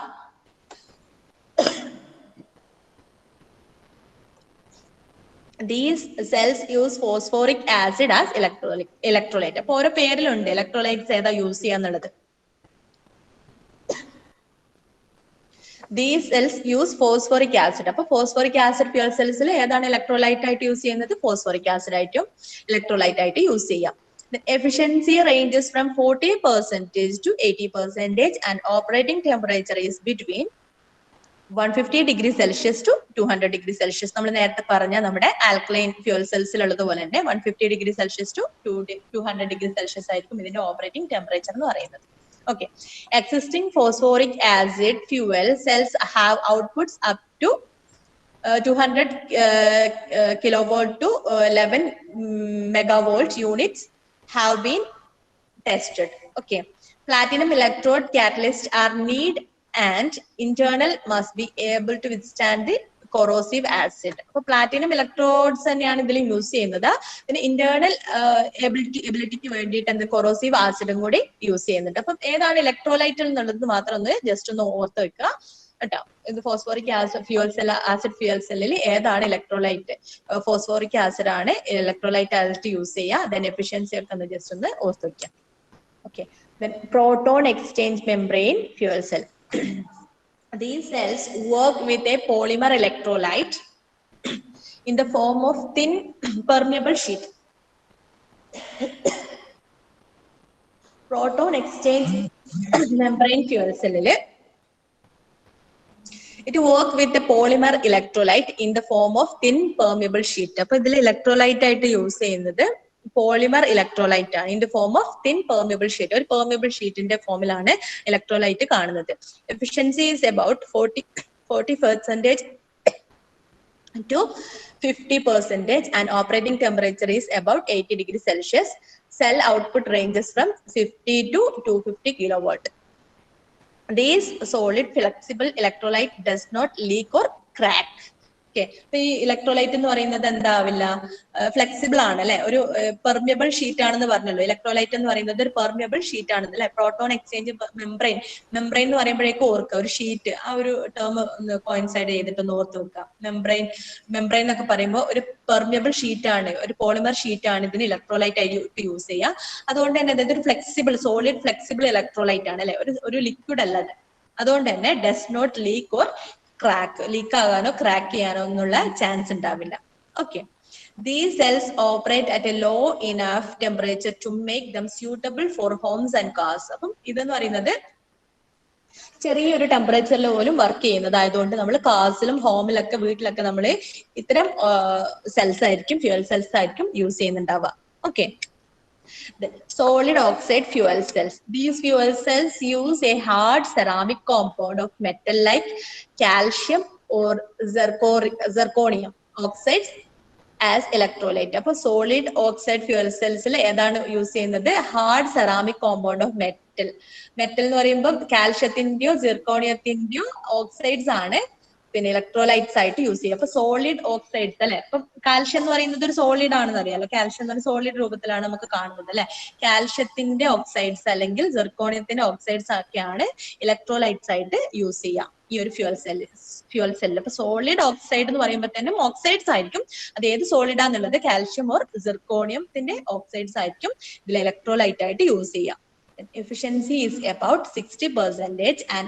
these cells use phosphoric acid as electrolyte. അപ്പൊ ഓരോ പേരിലുണ്ട് ഇലക്ട്രോലൈറ്റ്സ് ഏതാ യൂസ് ചെയ്യാന്നുള്ളത്. These cells use phosphoric acid. അപ്പൊ phosphoric acid fuel cells ഏതാണ് electrolyte ആയിട്ട് യൂസ് ചെയ്യുന്നത്, phosphoric acid ആയിട്ടും electrolyte ആയിട്ട് യൂസ് ചെയ്യാം. The efficiency ranges from 40% to 80% and operating temperature is between 150 degree Celsius to 200 degree Celsius. നമ്മൾ നേരത്തെ പറഞ്ഞ നമ്മുടെ ആൽക്കലൈൻ ഫ്യൂൽ സെൽസിൽ ഉള്ളതുപോലെ തന്നെ 150 degree Celsius to 200 degree Celsius ആയിരിക്കും ഇതിന്റെ ഓപ്പറേറ്റിംഗ് ടെമ്പറേച്ചർ എന്ന് പറയുന്നത്. Okay, existing phosphoric acid fuel cells have outputs up to 200 kilovolt to 11 megavolt units have been tested. Okay, platinum electrode catalysts are needed and internal must be able to withstand the corrosive acid. അപ്പൊ platinum electrodes തന്നെയാണ് ഇതിൽ use ചെയ്യുന്നത്. പിന്നെ internal എബിലിറ്റിക്ക് വേണ്ടിയിട്ട് എന്ത് corrosive ആസിഡും കൂടി use ചെയ്യുന്നുണ്ട്. അപ്പം ഏതാണ് ഇലക്ട്രോലൈറ്റ് എന്നുള്ളത് മാത്രം ഒന്ന് ജസ്റ്റ് ഒന്ന് ഓർത്ത് വെക്കുക കേട്ടോ. ഇത് ഫോസ്ഫോറിക് ആസിഡ് ഫ്യൂൽ സെല്ലിൽ ഏതാണ് ഇലക്ട്രോലൈറ്റ്, ഫോസ്ഫോറിക് ആസിഡ് ആണ് ഇലക്ട്രോലൈറ്റ് ആയിട്ട് യൂസ് ചെയ്യുക. ദെൻ എഫിഷ്യൻസി ഒക്കെ ഒന്ന് ജസ്റ്റ് ഒന്ന് ഓർത്ത് വെക്കുക. Okay, then proton exchange membrane fuel cell. These cells work with a polymer electrolyte in the form of thin permeable sheet. Proton exchange membrane fuel cell, it work with the polymer electrolyte in the form of thin permeable sheet. അപ്പോൾ ഇതിൽ electrolyte ആയിട്ട് use ചെയ്യുന്നത് polymer electrolyte ആണ്, in the form of thin permeable sheet. ഒരു permeable ഷീറ്റിന്റെ ഫോമിലാണ് electrolyte കാണുന്നത്. Efficiency is about 40% to 50% and operating temperature is about 80 degrees Celsius. Cell output ranges from 50 to 250 kilowatt. This solid flexible electrolyte does not leak or crack. Okay. അപ്പൊ ഈ electrolyte എന്ന് പറയുന്നത് എന്താവില്ല, flexible ആണ് അല്ലെ, ഒരു പെർമിയബിൾ ഷീറ്റ് ആണെന്ന് പറഞ്ഞല്ലോ. Electrolyte എന്ന് പറയുന്നത് ഒരു പെർമിയബിൾ ഷീറ്റ് ആണ് അല്ലെ. പ്രോട്ടോൺ എക്സ്ചേഞ്ച് മെംബ്രെയിൻ എന്ന് പറയുമ്പോഴേക്കും ഓർക്കുക, ഒരു ഷീറ്റ്, ആ ഒരു ടേം കോയിൻസൈഡ് ചെയ്തിട്ടൊന്ന് ഓർത്ത് വെക്കുക. മെംബ്രെയിൻ എന്നൊക്കെ പറയുമ്പോൾ ഒരു പെർമിയബിൾ ഷീറ്റ് ആണ്, ഒരു പോളിമർ ഷീറ്റ് ആണ് ഇതിന് ഇലക്ട്രോലൈറ്റ് ആയിട്ട് യൂസ് ചെയ്യുക. അതുകൊണ്ട് തന്നെ ഇതൊരു ഫ്ലെക്സിബിൾ, സോളിഡ് ഫ്ലെക്സിബിൾ ഇലക്ട്രോലൈറ്റ് ആണ് അല്ലെ, ഒരു ലിക്വിഡ് അല്ല അത്. അതുകൊണ്ട് തന്നെ does not leak or crack, leak ആകാനോ ക്രാക്ക് ചെയ്യാനോ ഒന്നുള്ള ചാൻസ് ഉണ്ടാവില്ല. Okay. These cells operate at a low enough temperature to make them suitable for homes and cars. അപ്പം ഇതെന്ന് പറയുന്നത് ചെറിയൊരു ടെമ്പറേച്ചറിൽ പോലും വർക്ക് ചെയ്യുന്നതായതുകൊണ്ട് നമ്മൾ കാർസിലും ഹോമിലൊക്കെ വീട്ടിലൊക്കെ നമ്മൾ ഇത്തരം സെൽസ് ആയിരിക്കും, ഫ്യൂവൽ സെൽസ് ആയിരിക്കും യൂസ് ചെയ്യുന്നുണ്ടാവുക. Okay. The solid oxide fuel cells. These fuel cells use a hard ceramic compound of metal like calcium or zirconium oxides as electrolyte. അപ്പോൾ സോളിഡ് ഓക്സൈഡ് ഫ്യൂവൽ സെൽസിൽ ഏതാണ് use ചെയ്യുന്നത്? Hard ceramic compound of metal. Metal എന്ന് പറയുമ്പോൾ കാൽഷ്യത്തിന്റെയോ സിർക്കോണിയത്തിന്റെയോ oxides ആണ് പിന്നെ electrolytes ആയിട്ട് use ചെയ്യുക. അപ്പൊ സോളിഡ് ഓക്സൈഡ്സ് അല്ലെ. ഇപ്പൊ കാൽഷ്യം എന്ന് പറയുന്നത് ഒരു സോളിഡ് ആണെന്ന് അറിയാലോ. കാൽഷ്യം എന്ന് പറയുന്നത് സോളിഡ് രൂപത്തിലാണ് നമുക്ക് കാണുന്നത് അല്ലെ. കാൽഷ്യത്തിന്റെ ഓക്സൈഡ്സ് അല്ലെങ്കിൽ സിർക്കോണിയത്തിന്റെ ഓക്സൈഡ്സ് ഒക്കെയാണ് ഇലക്ട്രോലൈറ്റ്സ് ആയിട്ട് യൂസ് ചെയ്യുക ഈ ഒരു ഫ്യൂവൽ സെല്ലിൽ. അപ്പൊ സോളിഡ് ഓക്സൈഡ് എന്ന് പറയുമ്പോൾ തന്നെ ഓക്സൈഡ്സ് ആയിരിക്കും. അത് ഏത് സോളിഡാന്നുള്ളത് കാൽഷ്യം ഓർ സിർക്കോണിയത്തിന്റെ ഓക്സൈഡ്സ് ആയിരിക്കും ഇതിൽ ഇലക്ട്രോലൈറ്റ് ആയിട്ട് യൂസ് ചെയ്യുക. Efficiency is about 60% and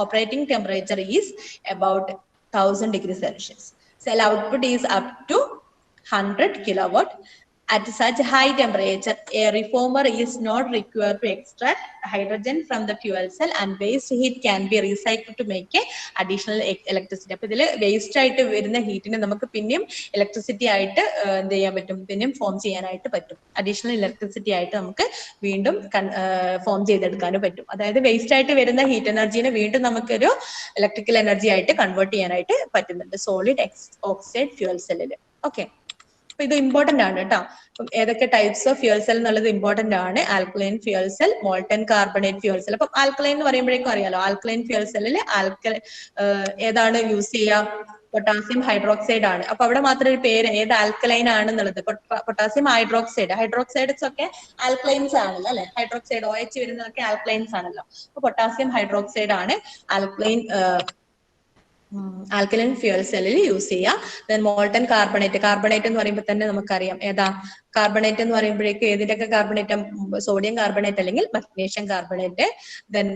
operating temperature is about 1000 degrees Celsius. Cell output is up to 100 kilowatt. At such high temperature, a reformer is not required to extract hydrogen from the fuel cell and waste heat can be recycled to make a additional electricity. അപ്പോൾ ഇതിൽ waste ആയിട്ട് വരുന്ന ഹീറ്റിനെ നമുക്ക് പിന്നെയും electricity ആയിട്ട് എന്ത് ചെയ്യാൻ പറ്റും, പിന്നെയും ഫോം ചെയ്യാനായിട്ട് പറ്റും. അഡീഷണൽ ഇലക്ട്രിസിറ്റി ആയിട്ട് നമുക്ക് വീണ്ടും ഫോം ചെയ്തെടുക്കാനും പറ്റും. അതായത് വേസ്റ്റ് ആയിട്ട് വരുന്ന ഹീറ്റ് എനർജീനെ വീണ്ടും നമുക്കൊരു ഇലക്ട്രിക്കൽ എനർജി ആയിട്ട് കൺവേർട്ട് ചെയ്യാനായിട്ട് പറ്റുന്നുണ്ട് സോളിഡ് ഓക്സൈഡ് ഫ്യൂവൽ സെല്ലിൽ. ഓക്കെ. അപ്പൊ ഇത് ഇമ്പോർട്ടന്റ് ആണ് കേട്ടോ. ഏതൊക്കെ ടൈപ്സ് ഓഫ് ഫ്യൂവൽ സെൽ എന്നുള്ളത് ഇമ്പോർട്ടന്റ് ആണ്. Alkaline fuel cell, molten carbonate fuel cell. അപ്പൊ ആൽക്കലൈൻ എന്ന് പറയുമ്പോഴേക്കും അറിയാലോ, ആൽക്കലൈൻ ഫ്യൂവൽ സെല്ലിൽ ഏതാണ് യൂസ് ചെയ്യുക? പൊട്ടാസ്യം ഹൈഡ്രോക്സൈഡ് ആണ്. അപ്പൊ അവിടെ മാത്രം ഒരു പേര് ഏത് ആൽക്കലൈൻ ആണെന്നുള്ളത്, പൊട്ടാസ്യം ഹൈഡ്രോക്സൈഡ്സ് ഒക്കെ ആൽക്കലൈൻസ് ആണല്ലോ അല്ലെ. ഹൈഡ്രോക്സൈഡ് OH വരുന്നതൊക്കെ ആൽക്കലൈൻസ് ആണല്ലോ. അപ്പൊ പൊട്ടാസ്യം ഹൈഡ്രോക്സൈഡ് ആണ് ആൽക്കലൈൻ ഫ്യൂവൽ സെല്ലിൽ യൂസ് ചെയ്യുക. ദെൻ മോൾട്ടൻ കാർബണേറ്റ് എന്ന് പറയുമ്പോൾ തന്നെ നമുക്കറിയാം ഏതാ കാർബണേറ്റ് എന്ന് പറയുമ്പോഴേക്കും ഏതിന്റെയൊക്കെ കാർബണേറ്റ്? സോഡിയം കാർബണേറ്റ് അല്ലെങ്കിൽ magnesium carbonate. Then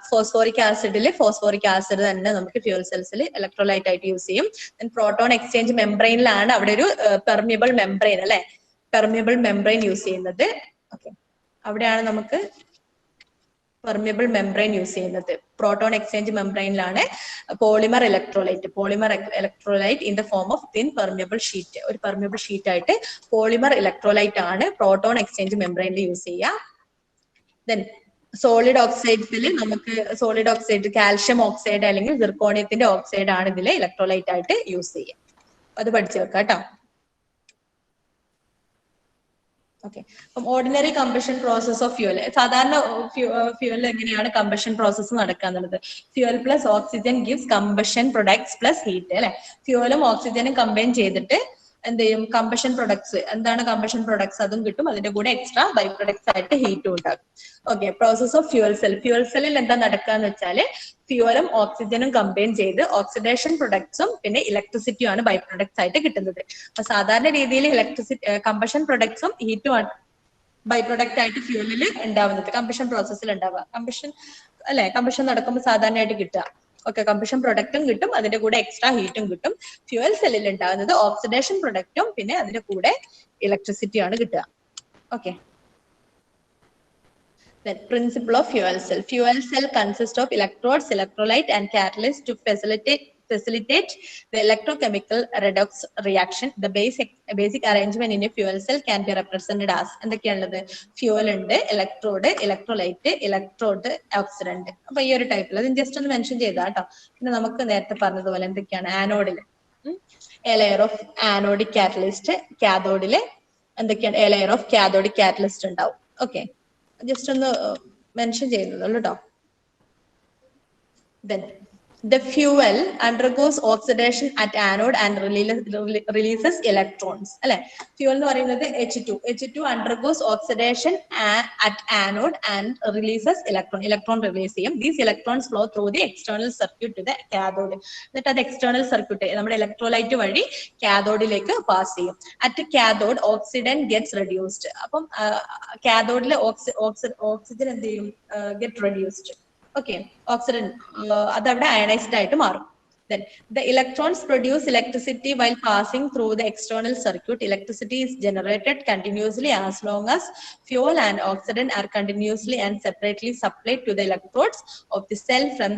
phosphoric acid തന്നെ നമുക്ക് ഫ്യൂവൽ സെൽസിൽ ഇലക്ട്രോലൈറ്റ് ആയിട്ട് യൂസ് ചെയ്യും. ദെൻ പ്രോട്ടോൺ എക്സ്ചേഞ്ച് മെംബ്രെയിനിലാണ് അവിടെ ഒരു പെർമിയബിൾ മെംബ്രെയിൻ അല്ലെ, പെർമിയബിൾ മെംബ്രെയിൻ യൂസ് ചെയ്യുന്നത്. ഓക്കെ. അവിടെയാണ് നമുക്ക് പെർമിയബിൾ മെംബ്രെയിൻ യൂസ് ചെയ്യുന്നത്. പ്രോട്ടോൺ എക്സ്ചേഞ്ച് മെംബ്രെയിനിലാണ് polymer electrolyte in the form of thin permeable sheet. ഒരു പെർമിയബിൾ ഷീറ്റ് ആയിട്ട് പോളിമർ ഇലക്ട്രോലൈറ്റ് ആണ് പ്രോട്ടോൺ എക്സ്ചേഞ്ച് മെംബ്രെയിനിൽ യൂസ് ചെയ്യുക. ദെൻ സോളിഡ് ഓക്സൈഡ്സിൽ നമുക്ക് സോളിഡ് ഓക്സൈഡ് കാൽഷ്യം ഓക്സൈഡ് അല്ലെങ്കിൽ സിർക്കോണിയത്തിന്റെ ഓക്സൈഡ് ആണ് ഇതിൽ ഇലക്ട്രോലൈറ്റ് ആയിട്ട് യൂസ് ചെയ്യുക. അത് പഠിച്ചു വെക്കാം കേട്ടോ. ഓക്കെ. അപ്പം ordinary combustion process of fuel. സാധാരണ ഫ്യൂവലിൽ എങ്ങനെയാണ് കമ്പഷൻ പ്രോസസ്സ് നടക്കുക എന്നുള്ളത്? Fuel plus oxygen gives combustion products plus heat അല്ലെ. ഫ്യൂവലും ഓക്സിജനും കമ്പൈൻ ചെയ്തിട്ട് എന്ത് ചെയ്യും? Combustion products. എന്താണ് കമ്പഷൻ പ്രൊഡക്ട്സ്? അതും കിട്ടും. അതിന്റെ കൂടെ എക്സ്ട്രാ ബൈ പ്രൊഡക്ട്സ് ആയിട്ട് ഹീറ്റും ഉണ്ടാകും. ഓക്കെ. പ്രോസസ് ഓഫ് ഫ്യൂവൽ സെല്ലിൽ എന്താ നടക്കുക എന്ന് വെച്ചാല് ഫ്യൂവലും ഓക്സിജനും കമ്പൈൻ ചെയ്ത് ഓക്സിഡേഷൻ പ്രൊഡക്ട്സും പിന്നെ ഇലക്ട്രിസിറ്റിയും ആണ് ബൈ പ്രൊഡക്ട്സ് ആയിട്ട് കിട്ടുന്നത്. അപ്പൊ സാധാരണ രീതിയിൽ കമ്പഷൻ പ്രൊഡക്ട്സും ഹീറ്റും ആണ് ബൈ പ്രൊഡക്റ്റ് ആയിട്ട് ഫ്യൂവലിൽ ഉണ്ടാവുന്നത്, കമ്പഷൻ പ്രോസസ്സിൽ ഉണ്ടാവുക. കമ്പഷൻ നടക്കുമ്പോൾ സാധാരണയായിട്ട് കിട്ടുക. ഓക്കെ. കമ്പഷൻ പ്രൊഡക്റ്റും കിട്ടും, അതിന്റെ കൂടെ എക്സ്ട്രാ ഹീറ്റും കിട്ടും. ഫ്യൂവൽ സെല്ലിൽ ഉണ്ടാകുന്നത് ഓക്സിഡേഷൻ പ്രൊഡക്റ്റും പിന്നെ അതിന്റെ കൂടെ ഇലക്ട്രിസിറ്റിയും ആണ് കിട്ടുക. Okay. Then principle of fuel cell. Fuel cell consists of electrodes, electrolyte and catalyst to facilitate the electrochemical redox reaction. The basic arrangement in a fuel cell can be represented as എന്തൊക്കെയാണുള്ളത്? Fuel ഉണ്ട്, electrode, electrolyte, electrode, oxidant. അപ്പൊ ഈ ഒരു ടൈപ്പിൽ അത് just ഒന്ന് mention ചെയ്താ കേട്ടോ. പിന്നെ നമുക്ക് നേരത്തെ പറഞ്ഞതുപോലെ എന്തൊക്കെയാണ്? ആനോഡിൽ ലെയർ ഓഫ് ആനോഡിക് കാറ്റലിസ്റ്റ്, കാഥോഡില് എന്തൊക്കെയാണ്? ലെയർ ഓഫ് കാഥോഡിക് കാറ്റലിസ്റ്റ് ഉണ്ടാവും. ഓക്കെ. ജസ്റ്റ് ഒന്ന് മെൻഷൻ ചെയ്യുന്നുള്ളൂ കേട്ടോ. Then The fuel undergoes oxidation at anode and releases electrons. അല്ലെ, fuel എന്ന് പറയുന്നത് H2. H2 undergoes oxidation at anode and releases electron release ചെയ്യും. These electrons flow through the external circuit to the cathode. എന്നിട്ട് അത് external circuit നമ്മുടെ electrolyte വഴി കാഥോഡിലേക്ക് pass ചെയ്യും. At cathode oxygen gets reduced. അപ്പം കാഥോഡിലെ ഓക്സിജൻ എന്ത് ചെയ്യും? Get reduced. Okay, oxygen അതവിടെ അയണൈസ്ഡ് ആയിട്ട് മാറും. Then the electrons produce electricity while passing through the external circuit. Electricity is generated continuously as long as fuel and oxygen are continuously and separately supplied to the electrodes of the cell from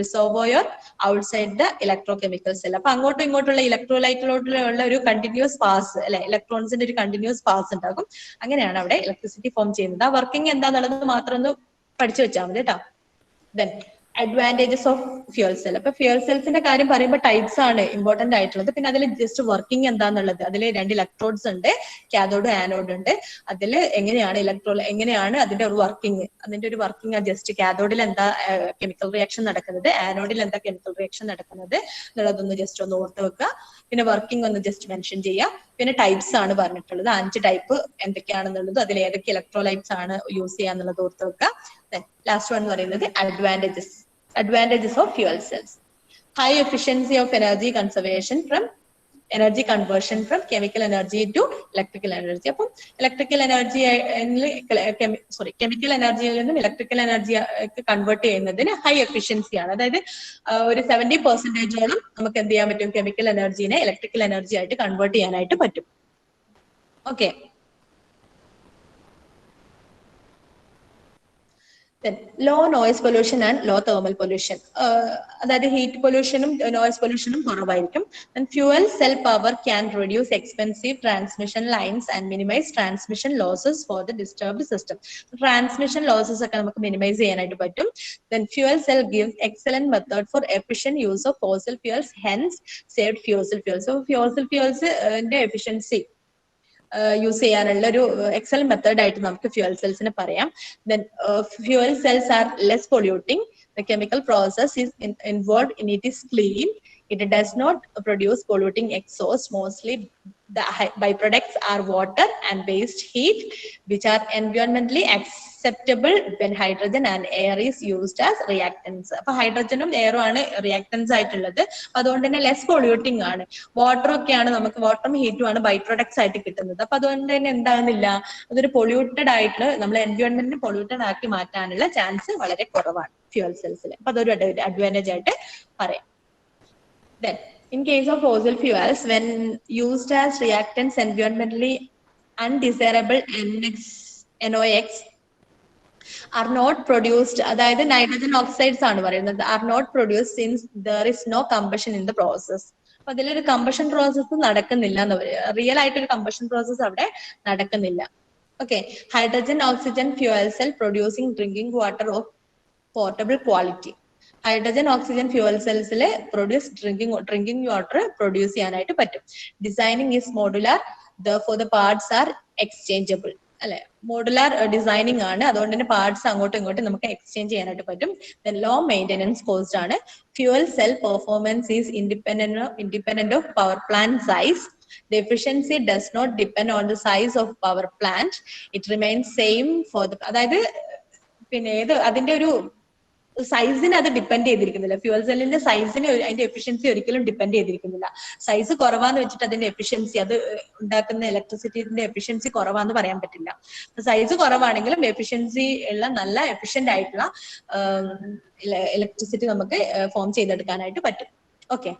reservoir outside the electrochemical cell. അപ്പൊ അങ്ങോട്ടും ഇങ്ങോട്ടുള്ള ഇലക്ട്രോലൈറ്റിലോട്ടുള്ള ഒരു continuous pass അല്ലെ, ഇലക്ട്രോൺസിന്റെ ഒരു continuous pass ഉണ്ടാകും. അങ്ങനെയാണ് അവിടെ electricity form ചെയ്യുന്നത്. ആ വർക്കിംഗ് എന്താണെന്നുള്ളത് മാത്രം ഒന്ന് പഠിച്ചു വെച്ചാൽ മതി കേട്ടോ. Then advantages of fuel cell. അപ്പൊ ഫ്യൂൽ സെൽസിന്റെ കാര്യം പറയുമ്പോൾ ടൈപ്സ് ആണ് ഇമ്പോർട്ടന്റ് ആയിട്ടുള്ളത്. പിന്നെ അതിൽ ജസ്റ്റ് വർക്കിംഗ് എന്താന്നുള്ളത്, അതിൽ 2 ഇലക്ട്രോഡ്സ് ഉണ്ട്, കാഥോഡ് ആനോഡ് ഉണ്ട്. അതിൽ എങ്ങനെയാണ് അതിന്റെ ഒരു വർക്കിംഗ് ജസ്റ്റ് കാഥോഡിൽ എന്താ കെമിക്കൽ റിയാക്ഷൻ നടക്കുന്നത്, ആനോഡിൽ എന്താ കെമിക്കൽ റിയാക്ഷൻ നടക്കുന്നത് എന്നുള്ളതൊന്ന് ജസ്റ്റ് ഒന്ന് ഓർത്ത് വെക്കുക. പിന്നെ വർക്കിംഗ് ഒന്ന് ജസ്റ്റ് മെൻഷൻ ചെയ്യുക. പിന്നെ ടൈപ്സ് ആണ് പറഞ്ഞിട്ടുള്ളത്, 5 ടൈപ്പ് എന്തൊക്കെയാണെന്നുള്ളത്, അതിൽ ഏതൊക്കെ ഇലക്ട്രോലൈറ്റ്സ് ആണ് യൂസ് ചെയ്യാന്നുള്ളത് ഓർത്ത് വെക്കുക. ലാസ്റ്റ് വൺ എന്ന് പറയുന്നത് advantages of fuel cells. High efficiency of energy conversion from chemical energy to electrical energy. അപ്പം കെമിക്കൽ എനർജിയിൽ നിന്നും ഇലക്ട്രിക്കൽ എനർജി കൺവേർട്ട് ചെയ്യുന്നതിന് ഹൈ എഫിഷ്യൻസി ആണ്. അതായത് ഒരു 70% നമുക്ക് എന്ത് ചെയ്യാൻ പറ്റും? കെമിക്കൽ എനർജീനെ ഇലക്ട്രിക്കൽ എനർജി ആയിട്ട് കൺവേർട്ട് ചെയ്യാനായിട്ട് പറ്റും. Okay, then low noise pollution and low thermal pollution. അതായത് ഹീറ്റ് പൊല്യൂഷനും നോയ്സ് പൊല്യൂഷനും കുറവായിരിക്കും. And fuel cell power can reduce expensive transmission lines and minimize transmission losses for the disturbed system. Transmission losses ഒക്കെ നമുക്ക് minimise ചെയ്യാനായിട്ട് പറ്റും. Then fuel cell gives excellent method for efficient use of fossil fuels, hence saved fossil fuels. So fossil fuels ന്റെ efficiency use ചെയ്യാനുള്ള ഒരു excellent method ആയിട്ട് നമുക്ക് fuel സെൽസിനെ പറയാം. Then fuel cells are less polluting. The chemical process is involved in it is clean. It does not produce polluting exhaust. Mostly the byproducts are water and waste heat, which are environmentally acceptable when hydrogen and air is used as reactants. അപ്പൊ ഹൈഡ്രജനും എയറും ആണ് reactance ആയിട്ടുള്ളത്. അതുകൊണ്ട് തന്നെ less പൊള്യൂട്ടിംഗ് ആണ്. വാട്ടറും ഹീറ്റും ആണ് by products ആയിട്ട് കിട്ടുന്നത്. അപ്പൊ അതുകൊണ്ട് തന്നെ എന്താകുന്നില്ല, അതൊരു പൊള്യൂട്ടഡ് ആയിട്ട് നമ്മളെ എൻവയോൺമെന്റിനെ പൊള്യൂട്ടഡ് ആക്കി മാറ്റാനുള്ള ചാൻസ് വളരെ കുറവാണ് ഫ്യൂൽ സെൽസിൽ. അപ്പൊ അതൊരു അഡ്വാൻറ്റേജ് ആയിട്ട് പറയാം. Then, in case of fossil fuels, when used as reactants, environmentally undesirable NOx are not produced. അതായത് നൈട്രജൻ ഓക്സൈഡ്സ് ആണ് പറയുന്നത്, are not produced since there is no combustion in the process. അപ്പൊ അതിലൊരു combustion process നടക്കുന്നില്ല എന്ന് പറയുക. Real ആയിട്ടൊരു combustion process അവിടെ നടക്കുന്നില്ല. Okay, hydrogen oxygen fuel cell producing drinking water of portable quality. Hydrogen oxygen fuel സെൽസിൽ ഡ്രിങ്കിങ് വാട്ടർ പ്രൊഡ്യൂസ് ചെയ്യാനായിട്ട് പറ്റും. Designing is modular, therefore the parts are exchangeable. അല്ലെ, മോഡുലാർ ഡിസൈനിങ് ആണ്, അതുകൊണ്ട് തന്നെ പാർട്സ് അങ്ങോട്ടും ഇങ്ങോട്ടും നമുക്ക് എക്സ്ചേഞ്ച് ചെയ്യാനായിട്ട് പറ്റും. Then low maintenance cost ആണ്. Fuel cell performance is independent of power plant size. The efficiency does not depend on the size of power plant. It remains same for the, അതായത് പിന്നെ അതിന്റെ ഒരു സൈസിന് അത് ഡിപ്പെൻഡ് ചെയ്തിരിക്കുന്നില്ല. ഫ്യൂൽ സെല്ലിന്റെ സൈസിന് അതിന്റെ efficiency ഒരിക്കലും depend ചെയ്തിരിക്കുന്നില്ല. Size കുറവാന്ന് വെച്ചിട്ട് അതിന്റെ എഫിഷ്യൻസി, അത് ഉണ്ടാക്കുന്ന ഇലക്ട്രിസിറ്റിന്റെ എഫിഷ്യൻസി കുറവാന്ന് പറയാൻ പറ്റില്ല. സൈസ് കുറവാണെങ്കിലും എഫിഷ്യൻസി ഉള്ള നല്ല എഫിഷ്യന്റ് ആയിട്ടുള്ള ഇലക്ട്രിസിറ്റി നമുക്ക് ഫോം ചെയ്തെടുക്കാനായിട്ട് പറ്റും. Okay,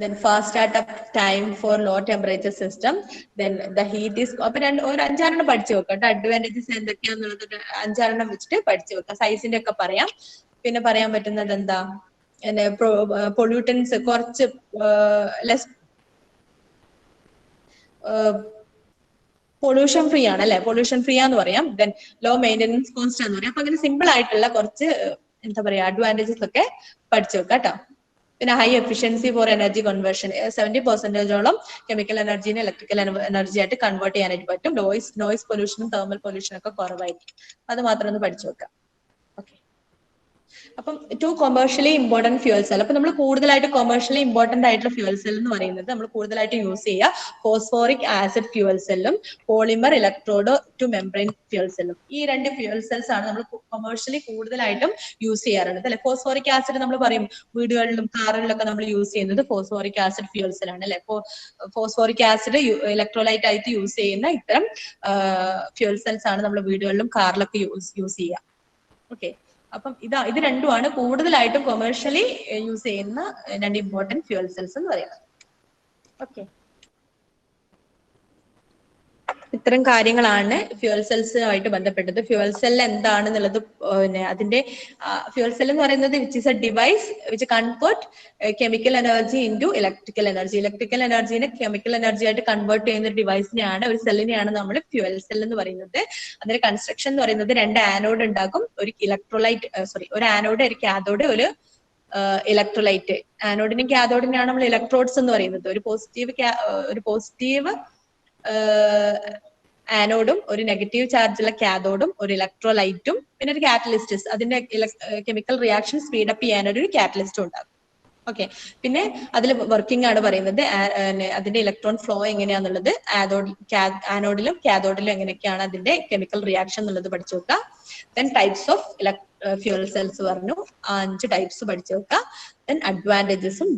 then fast startup time for low temperature system. Then the heat is, അപ്പൊ ഒരു 5-6 പഠിച്ചു വെക്കാം. അഡ്വാൻറ്റേജസ് എന്തൊക്കെയാന്നുള്ളത് 5-6 വെച്ചിട്ട് പഠിച്ചു വെക്കാം. സൈസിന്റെ ഒക്കെ പറയാം. പിന്നെ പറയാൻ പറ്റുന്നത് എന്താ, പൊള്യൂട്ടൻസ് കുറച്ച് ലെസ് പൊല്യൂഷൻ ഫ്രീ ആണ് അല്ലെ, പൊല്യൂഷൻ ഫ്രീ ആന്ന് പറയാം. ദെൻ ലോ മെയിൻ്റെനൻസ് കോസ്റ്റ് എന്ന് പറയാം. അപ്പൊ അങ്ങനെ സിമ്പിൾ ആയിട്ടുള്ള കുറച്ച് എന്താ പറയാ അഡ്വാൻറ്റേജസ് ഒക്കെ പഠിച്ചു വെക്കാം കേട്ടോ. പിന്നെ high efficiency for energy conversion, 70% chemical എനർജീനെ ഇലക്ട്രിക്കൽ എനർജി ആയിട്ട് കൺവേർട്ട് ചെയ്യാനായിട്ട് പറ്റും. നോയ്സ് പൊല്യൂഷനും തെർമൽ പൊല്യൂഷനും ഒക്കെ കുറവായിരിക്കും. അത് മാത്രം ഒന്ന് പഠിച്ചു വെക്കാം. ഓക്കെ, അപ്പം 2 commercially important fuel cell. അപ്പൊ നമ്മൾ കൂടുതലായിട്ട് commercially important ആയിട്ടുള്ള fuel cell എന്ന് പറയുന്നത് നമ്മൾ കൂടുതലായിട്ട് യൂസ് ചെയ്യുക ഫോസ്ഫോറിക് ആസിഡ് ഫ്യൂവൽ സെല്ലും polymer electrode to membrane fuel സെല്ലും. ഈ രണ്ട് ഫ്യൂവൽ സെൽസ് ആണ് നമ്മൾ കൊമേഴ്ഷ്യലി കൂടുതലായിട്ടും യൂസ് ചെയ്യാറുള്ളത് അല്ലെ. ഫോസ്ഫോറിക് ആസിഡ് നമ്മൾ പറയും വീടുകളിലും കാറുകളിലൊക്കെ നമ്മൾ യൂസ് ചെയ്യുന്നത് ഫോസ്ഫോറിക് ആസിഡ് ഫ്യൂവൽ സെൽ ആണ് അല്ലെ. ഫോസ്ഫോറിക് ആസിഡ് ഇലക്ട്രോലൈറ്റ് ആയിട്ട് യൂസ് ചെയ്യുന്ന ഇത്തരം ഫ്യൂവൽ സെൽസ് ആണ് നമ്മൾ വീടുകളിലും കാറിലൊക്കെ യൂസ് ചെയ്യുക. ഓക്കെ, അപ്പം ഇത് രണ്ടുമാണ് കൂടുതലായിട്ടും കൊമേഴ്ഷ്യലി യൂസ് ചെയ്യുന്ന രണ്ട് ഇമ്പോർട്ടന്റ് ഫ്യൂവൽ സെൽസ് എന്ന് പറയുന്നത്. ഓക്കെ, ഇത്തരം കാര്യങ്ങളാണ് ഫ്യൂവൽ സെൽസുമായിട്ട് ബന്ധപ്പെട്ടത്. ഫ്യൂവൽ സെൽ എന്താണെന്നുള്ളത് പിന്നെ അതിന്റെ ഫ്യൂവൽ സെൽ എന്ന് പറയുന്നത് which is a device which convert chemical energy into electrical energy. Electrical എനർജീനെ കെമിക്കൽ എനർജി ആയിട്ട് കൺവേർട്ട് ചെയ്യുന്ന ഒരു ഡിവൈസിനെയാണ്, ഒരു സെല്ലിനെയാണ് നമ്മൾ ഫ്യൂവൽ സെൽ എന്ന് പറയുന്നത്. അതിന്റെ കൺസ്ട്രക്ഷൻ എന്ന് പറയുന്നത് രണ്ട് ആനോഡ് ഉണ്ടാകും, ഒരു ഇലക്ട്രോലൈറ്റ് ഒരു ആനോഡ്, ഒരു കാഥോഡ്, ഒരു ഇലക്ട്രോലൈറ്റ്. ആനോഡിനും കാഥോഡിനെയാണ് നമ്മൾ ഇലക്ട്രോഡ്സ് എന്ന് പറയുന്നത്. ഒരു പോസിറ്റീവ് ആനോഡും ഒരു നെഗറ്റീവ് ചാർജുള്ള കാഥോഡും ഒരു ഇലക്ട്രോലൈറ്റും പിന്നെ ഒരു കാറ്റലിസ്റ്റ്, അതിന്റെ കെമിക്കൽ റിയാക്ഷൻ സ്പീഡപ്പ് ചെയ്യാൻ ഒരു കാറ്റലിസ്റ്റും ഉണ്ടാകും. ഓക്കെ, പിന്നെ അതിൽ വർക്കിംഗ് ആണ് പറയുന്നത്. അതിന്റെ ഇലക്ട്രോൺ ഫ്ലോ എങ്ങനെയാന്നുള്ളത് ആനോഡിലും കാഥോഡിലും എങ്ങനെയൊക്കെയാണ് അതിന്റെ കെമിക്കൽ റിയാക്ഷൻ എന്നുള്ളത് പഠിച്ചു വെക്കുക. Then types of fuel cells പറഞ്ഞു, 5 ടൈപ്സ് പഠിച്ചു വെക്കുക. ദെൻ അഡ്വാൻറ്റേജസും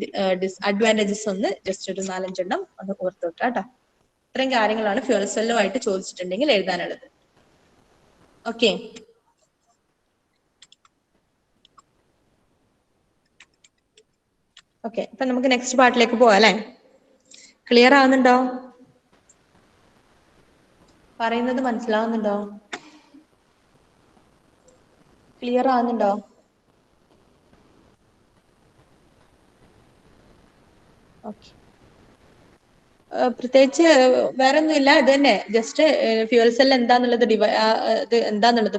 ഡിസ്അഡ്വാൻറ്റേജസും ഒന്ന് ജസ്റ്റ് ഒരു 4-5 എണ്ണം ഒന്ന് ഓർത്ത് വെക്കുക കേട്ടോ. ഇത്രയും കാര്യങ്ങളാണ് ഫ്യൂവൽ സെല്ലുമായിട്ട് ചോദിച്ചിട്ടുണ്ടെങ്കിൽ എഴുതാനുള്ളത്. ഓക്കെ, ഓക്കെ, അപ്പൊ നമുക്ക് നെക്സ്റ്റ് പാർട്ടിലേക്ക് പോവാം അല്ലെ. ക്ലിയർ ആവുന്നുണ്ടോ? പറയുന്നത് മനസ്സിലാവുന്നുണ്ടോ? ക്ലിയർ ആവുന്നുണ്ടോ? ഓക്കെ, പ്രത്യേകിച്ച് വേറെ ഒന്നുമില്ല, ഇത് തന്നെ ജസ്റ്റ് ഫ്യൂവൽ സെൽ എന്താന്നുള്ളത്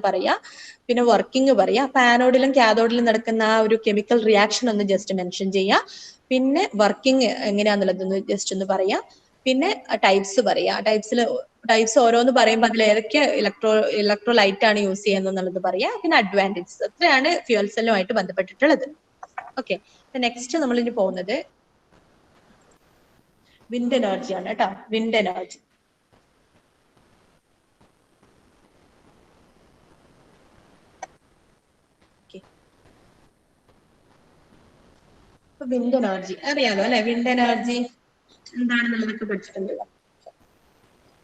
പറയാ, പിന്നെ വർക്കിംഗ് പറയാ. അപ്പൊ ആനോഡിലും കാഥോഡിലും നടക്കുന്ന ആ ഒരു കെമിക്കൽ റിയാക്ഷൻ ഒന്ന് ജസ്റ്റ് മെൻഷൻ ചെയ്യാം, പിന്നെ വർക്കിംഗ് എങ്ങനെയാന്നുള്ളത് ജസ്റ്റ് ഒന്ന് പറയാം, പിന്നെ ടൈപ്സ് പറയാ. ടൈപ്സ് ഓരോന്ന് പറയുമ്പോൾ അതിൽ ഏതൊക്കെ ഇലക്ട്രോലൈറ്റ് ആണ് യൂസ് ചെയ്യുന്നത് പറയാ, പിന്നെ അഡ്വാൻറ്റേജസ്. അത്രയാണ് ഫ്യൂവൽ സെല്ലുമായിട്ട് ബന്ധപ്പെട്ടിട്ടുള്ളത്. ഓക്കെ, നെക്സ്റ്റ് നമ്മൾ ഇനി പോകുന്നത് വിൻഡ് എനർജി ആണ് കേട്ടോ. Wind energy. വിൻഡ് എനർജി അറിയാലോ അല്ലെ. വിൻഡ് എനർജി എന്താണെന്നുള്ളതൊക്കെ പഠിച്ചിട്ടുണ്ടല്ലോ.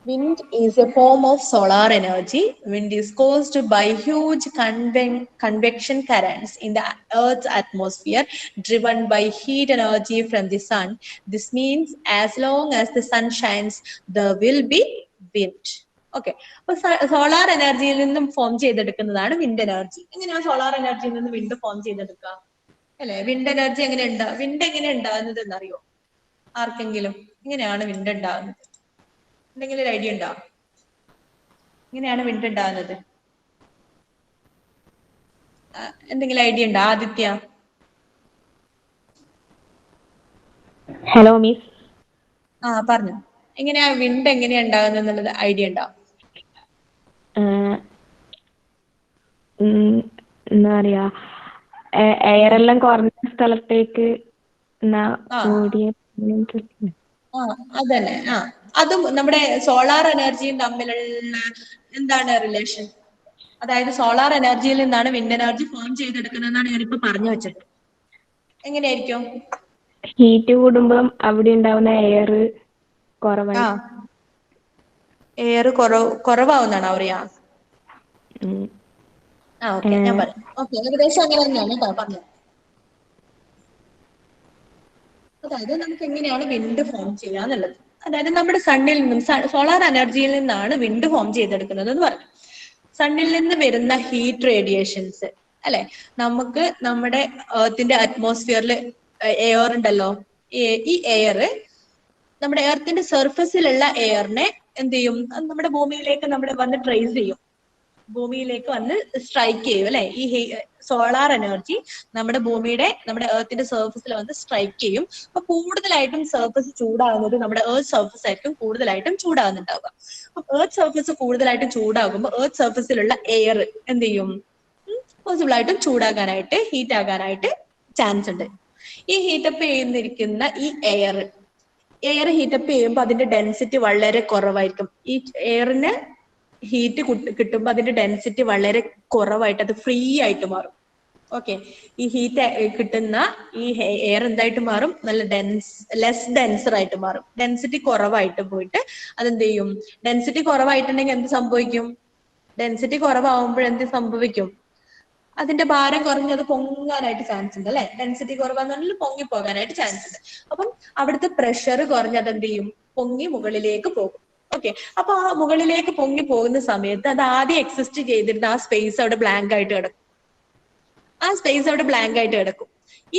Wind is a form of solar energy. Wind is caused by huge convection currents in the Earth's atmosphere driven by heat energy from the sun. This means as long as the sun shines, there will be wind. Okay, അപ്പൊ solar എനർജിയിൽ നിന്നും form ചെയ്തെടുക്കുന്നതാണ് wind energy. എങ്ങനെയാണ് solar എനർജിയിൽ നിന്ന് wind form ചെയ്തെടുക്കുക അല്ലെ? Wind energy wind എങ്ങനെ ഉണ്ടാകുന്നത് എന്നറിയോ ആർക്കെങ്കിലും? എങ്ങനെയാണ് വിൻഡ് ഉണ്ടാകുന്നത്? എന്തെങ്കിലും ഒരു ഐഡിയ ഉണ്ടോ? എങ്ങനെയാണ് വിൻഡ് ഉണ്ടാകുന്നത്? എന്തെങ്കിലും ഐഡിയ ഉണ്ടോ ആദിത്യ? Hello miss. പറഞ്ഞു. എങ്ങനെയാ വിൻഡ് എങ്ങനെയാ ഉണ്ടാകുന്നത് എന്നുള്ളത് ഐഡിയ ഉണ്ടോ? എന്താ പറയാ, എയറെല്ലാം കുറഞ്ഞ സ്ഥലത്തേക്ക് അതന്നെ. അതും നമ്മുടെ സോളാർ എനർജിയും തമ്മിലുള്ള എന്താണ് റിലേഷൻ? അതായത് സോളാർ എനർജിയിൽ നിന്നാണ് വിൻഡ് എനർജി ഫോം ചെയ്തെടുക്കുന്നതെന്നാണ് ഞാനിപ്പോ പറഞ്ഞു വെച്ചത്. എങ്ങനെയായിരിക്കും? ഹീറ്റ് കൂടുമ്പം അവിടെ ഉണ്ടാവുന്ന എയർ കുറവായി. എയർ കുറവാവുന്നാണോ പറയാ? ഓക്കെ, ഞാൻ പറയാം. ഓക്കെ, ഏകദേശം അങ്ങനെ തന്നെയാണ് കേട്ടോ പറഞ്ഞത്. അതായത് നമുക്ക് എങ്ങനെയാണ് വിൻഡ് ഫോം ചെയ്യാന്നുള്ളത്, അതായത് നമ്മുടെ സണ്ണിൽ നിന്നും സോളാർ എനർജിയിൽ നിന്നാണ് വിൻഡ് ഫോം ചെയ്തെടുക്കുന്നത് എന്ന് പറഞ്ഞു. സണ്ണിൽ നിന്ന് വരുന്ന ഹീറ്റ് റേഡിയേഷൻസ് അല്ലെ, നമുക്ക് നമ്മുടെ എർത്തിന്റെ അറ്റ്മോസ്ഫിയറിൽ എയർ ഉണ്ടല്ലോ, ഈ എയർ നമ്മുടെ എർത്തിന്റെ സർഫസിലുള്ള എയറിനെ എന്ത് ചെയ്യും? നമ്മുടെ ഭൂമിയിലേക്ക് വന്ന് ട്രേസ് ചെയ്യും, ഭൂമിയിലേക്ക് വന്ന് സ്ട്രൈക്ക് ചെയ്യും അല്ലെ. ഈ സോളാർ എനർജി നമ്മുടെ എർത്തിന്റെ സർഫസിൽ വന്ന് സ്ട്രൈക്ക് ചെയ്യും. അപ്പൊ കൂടുതലായിട്ടും സർഫസ് ചൂടാകുന്നത് നമ്മുടെ എർത്ത് സർഫസ് ആയിരിക്കും കൂടുതലായിട്ടും ചൂടാകുന്നുണ്ടാവുക. അപ്പൊ എർത്ത് സർഫസ് കൂടുതലായിട്ടും ചൂടാകുമ്പോൾ എർത്ത് സർഫസിലുള്ള എയർ എന്ത് ചെയ്യും? പോസിബിൾ ആയിട്ടും ചൂടാകാനായിട്ട് ഹീറ്റ് ആകാനായിട്ട് ചാൻസ് ഉണ്ട്. ഈ ഹീറ്റപ്പ് ചെയ്യുന്നിരിക്കുന്ന ഈ എയർ ഹീറ്റപ്പ് ചെയ്യുമ്പോൾ അതിന്റെ ഡെൻസിറ്റി വളരെ കുറവായിരിക്കും. ഈ എയറിന് ഹീറ്റ് കിട്ടുമ്പോൾ അതിന്റെ ഡെൻസിറ്റി വളരെ കുറവായിട്ട് അത് ഫ്രീ ആയിട്ട് മാറും. ഓക്കെ, ഈ ഹീറ്റ് കിട്ടുന്ന ഈ എയർ എന്തായിട്ട് മാറും? നല്ല ലെസ് ഡെൻസർ ആയിട്ട് മാറും. ഡെൻസിറ്റി കുറവായിട്ട് പോയിട്ട് അതെന്ത് ചെയ്യും? ഡെൻസിറ്റി കുറവായിട്ടുണ്ടെങ്കിൽ എന്ത് സംഭവിക്കും? ഡെൻസിറ്റി കുറവാകുമ്പോൾ എന്ത് സംഭവിക്കും? അതിന്റെ ഭാരം കുറഞ്ഞ് അത് പൊങ്ങാനായിട്ട് ചാൻസ് ഉണ്ട്, അല്ലെ? ഡെൻസിറ്റി കുറവാണെന്നുണ്ടെങ്കിൽ പൊങ്ങി പോകാനായിട്ട് ചാൻസ് ഉണ്ട്. അപ്പം അവിടുത്തെ പ്രഷർ കുറഞ്ഞ് അതെന്ത് ചെയ്യും? പൊങ്ങി മുകളിലേക്ക് പോകും. ഓക്കെ, അപ്പൊ ആ മുകളിലേക്ക് പൊങ്ങി പോകുന്ന സമയത്ത് അത് ആദ്യം എക്സിസ്റ്റ് ചെയ്തിരുന്ന ആ സ്പേസ് അവിടെ ബ്ലാങ്ക് ആയിട്ട് കിടക്കും.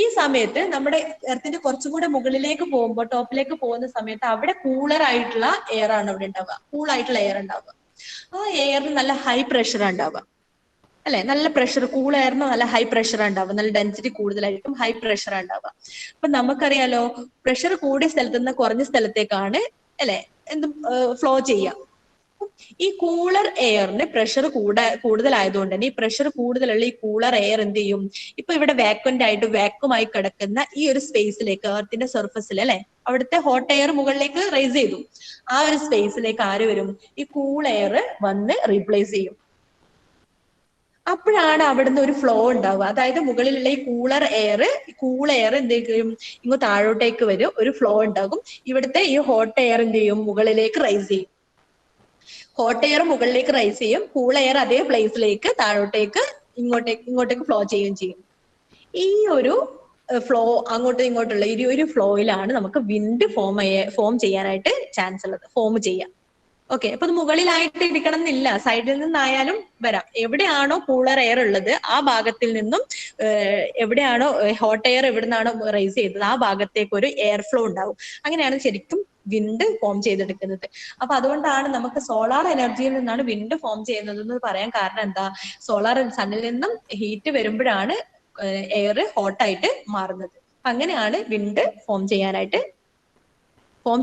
ഈ സമയത്ത് നമ്മുടെ എർത്തിന്റെ കുറച്ചും കൂടെ മുകളിലേക്ക് പോകുമ്പോൾ, ടോപ്പിലേക്ക് പോകുന്ന സമയത്ത് അവിടെ കൂളർ ആയിട്ടുള്ള എയർ ആണ് അവിടെ ഉണ്ടാവുക, കൂൾ ആയിട്ടുള്ള എയർ ഉണ്ടാവുക. ആ എയറിന് നല്ല ഹൈ പ്രഷർ ഉണ്ടാവുക, അല്ലെ? നല്ല പ്രഷർ, കൂൾ എയറിന് നല്ല ഹൈ പ്രഷർ ഉണ്ടാവുക, നല്ല ഡെൻസിറ്റി കൂടുതലായിരിക്കും, ഹൈ പ്രഷർ ഉണ്ടാവുക. അപ്പൊ നമുക്കറിയാലോ, പ്രഷർ കൂടിയ സ്ഥലത്ത് നിന്ന് കുറഞ്ഞ സ്ഥലത്തേക്കാണ് അല്ലെ എന്തും ഫ്ലോ ചെയ്യാം. ഈ കൂളർ എയറിന് പ്രഷർ കൂടുതലായതുകൊണ്ട് തന്നെ ഈ പ്രഷർ കൂടുതലുള്ള ഈ കൂളർ എയർ എന്ത് ചെയ്യും? ഇപ്പൊ ഇവിടെ വാക്വമായി കിടക്കുന്ന ഈ ഒരു സ്പേസിലേക്ക്, എർത്തിന്റെ സർഫസിൽ അല്ലെ, അവിടുത്തെ ഹോട്ട് എയർ മുകളിലേക്ക് റൈസ് ചെയ്തു. ആ ഒരു സ്പേസിലേക്ക് ആര് വരും? ഈ കൂൾ എയർ വന്ന് റീപ്ലേസ് ചെയ്യും. അപ്പോഴാണ് അവിടുന്ന് ഒരു ഫ്ലോ ഉണ്ടാവുക. അതായത് മുകളിലുള്ള ഈ കൂൾ എയർ എന്ത് ചെയ്യും? ഇങ്ങ് താഴോട്ടേക്ക് വരും, ഒരു ഫ്ലോ ഉണ്ടാകും. ഇവിടുത്തെ ഈ ഹോട്ട് എയർ എന്ത് ചെയ്യും? മുകളിലേക്ക് റൈസ് ചെയ്യും. ഹോട്ട് എയർ മുകളിലേക്ക് റൈസ് ചെയ്യും, കൂൾ എയർ അതേ പ്ലേസിലേക്ക് താഴോട്ടേക്ക് ഇങ്ങോട്ടേക്ക് ഫ്ലോ ചെയ്യുകയും ചെയ്യും. ഈ ഒരു ഫ്ലോ അങ്ങോട്ടും ഇങ്ങോട്ടുള്ള ഈ ഒരു ഫ്ലോയിലാണ് നമുക്ക് വിൻഡ് ഫോം ചെയ്യാനായിട്ട് ചാൻസ് ഉള്ളത്, ഫോം ചെയ്യാം. ഓക്കെ, അപ്പൊ അത് മുകളിലായിട്ട് ഇരിക്കണം എന്നില്ല, സൈഡിൽ നിന്നായാലും വരാം. എവിടെയാണോ കൂളർ എയർ ഉള്ളത് ആ ഭാഗത്തിൽ നിന്നും, എവിടെയാണോ ഹോട്ട് എയർ എവിടുന്നാണോ റൈസ് ചെയ്തത് ആ ഭാഗത്തേക്ക് ഒരു എയർ ഫ്ലോ ഉണ്ടാവും. അങ്ങനെയാണ് ശരിക്കും വിൻഡ് ഫോം ചെയ്തെടുക്കുന്നത്. അപ്പൊ അതുകൊണ്ടാണ് നമുക്ക് സോളാർ എനർജിയിൽ നിന്നാണ് വിൻഡ് ഫോം ചെയ്യുന്നത് എന്ന് പറയാൻ കാരണം എന്താ? സണ്ണിൽ നിന്നും ഹീറ്റ് വരുമ്പോഴാണ് എയർ ഹോട്ടായിട്ട് മാറുന്നത്. അങ്ങനെയാണ് വിൻഡ് ഫോം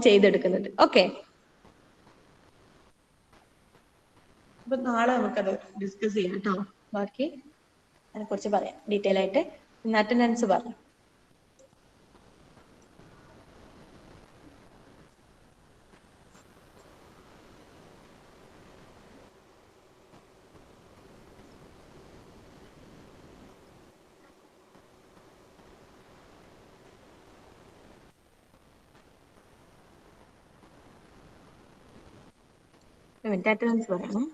ചെയ്തെടുക്കുന്നത്. ഓക്കെ, അപ്പൊ നാളെ നമുക്കത് ഡിസ്കസ് ചെയ്യാം കേട്ടോ. ബാക്കി അതിനെ കുറിച്ച് പറയാം ഡീറ്റെയിൽ ആയിട്ട്. ഇന്ന് അറ്റൻഡൻസ് പറഞ്ഞു. അറ്റൻഡൻസ് പറയണം.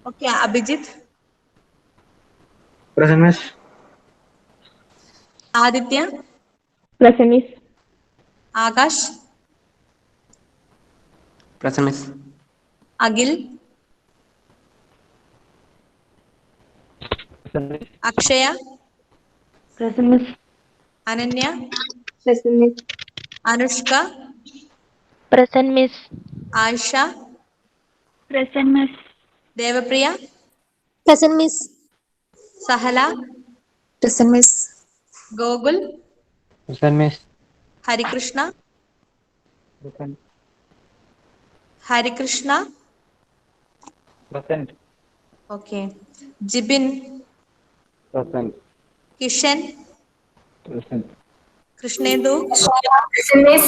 Okay, Abhijit. Present, miss. Aditya. Present, miss. Akash. Present, miss. Agil. Present, miss. Akshaya. Present, miss. Ananya. Present, miss. Anushka. Present, miss. Aisha. Present, miss. Devapriya. Present, miss. Sahala. Present, miss. Gogul. Present, miss. Harikrishna. Present. Harikrishna. Present. Okay. Jibin. Present. Kishan. Present. Krishnendu. Present, miss.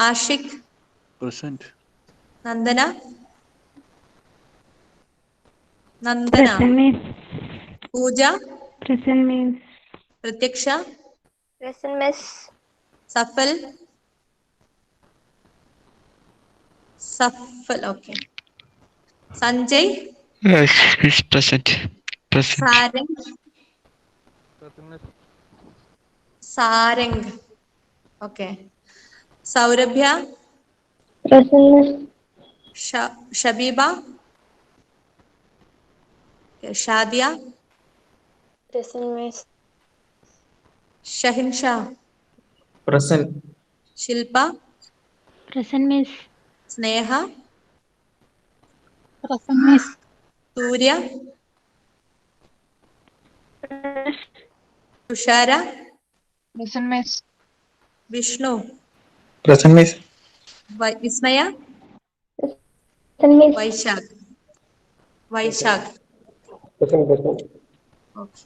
Ashik. Present. Nandana. Present, miss. Pooja. Present, miss. Pratyaksha. Present, miss. Safal. Okay. Sanjay. Yes, is present. Present. Sarang. Present, miss. Sarang. Okay. Saurabhya. Present, miss. Shabeeba, Shadiya, Present, Miss. Shahinsha, Present. Shilpa, Present, Miss. Sneha, Present, Miss. Surya, Thushara, Present, Miss. Vishnu, Present, Miss. Vismaya, Present, Miss. Vaishakh. Present. Okay.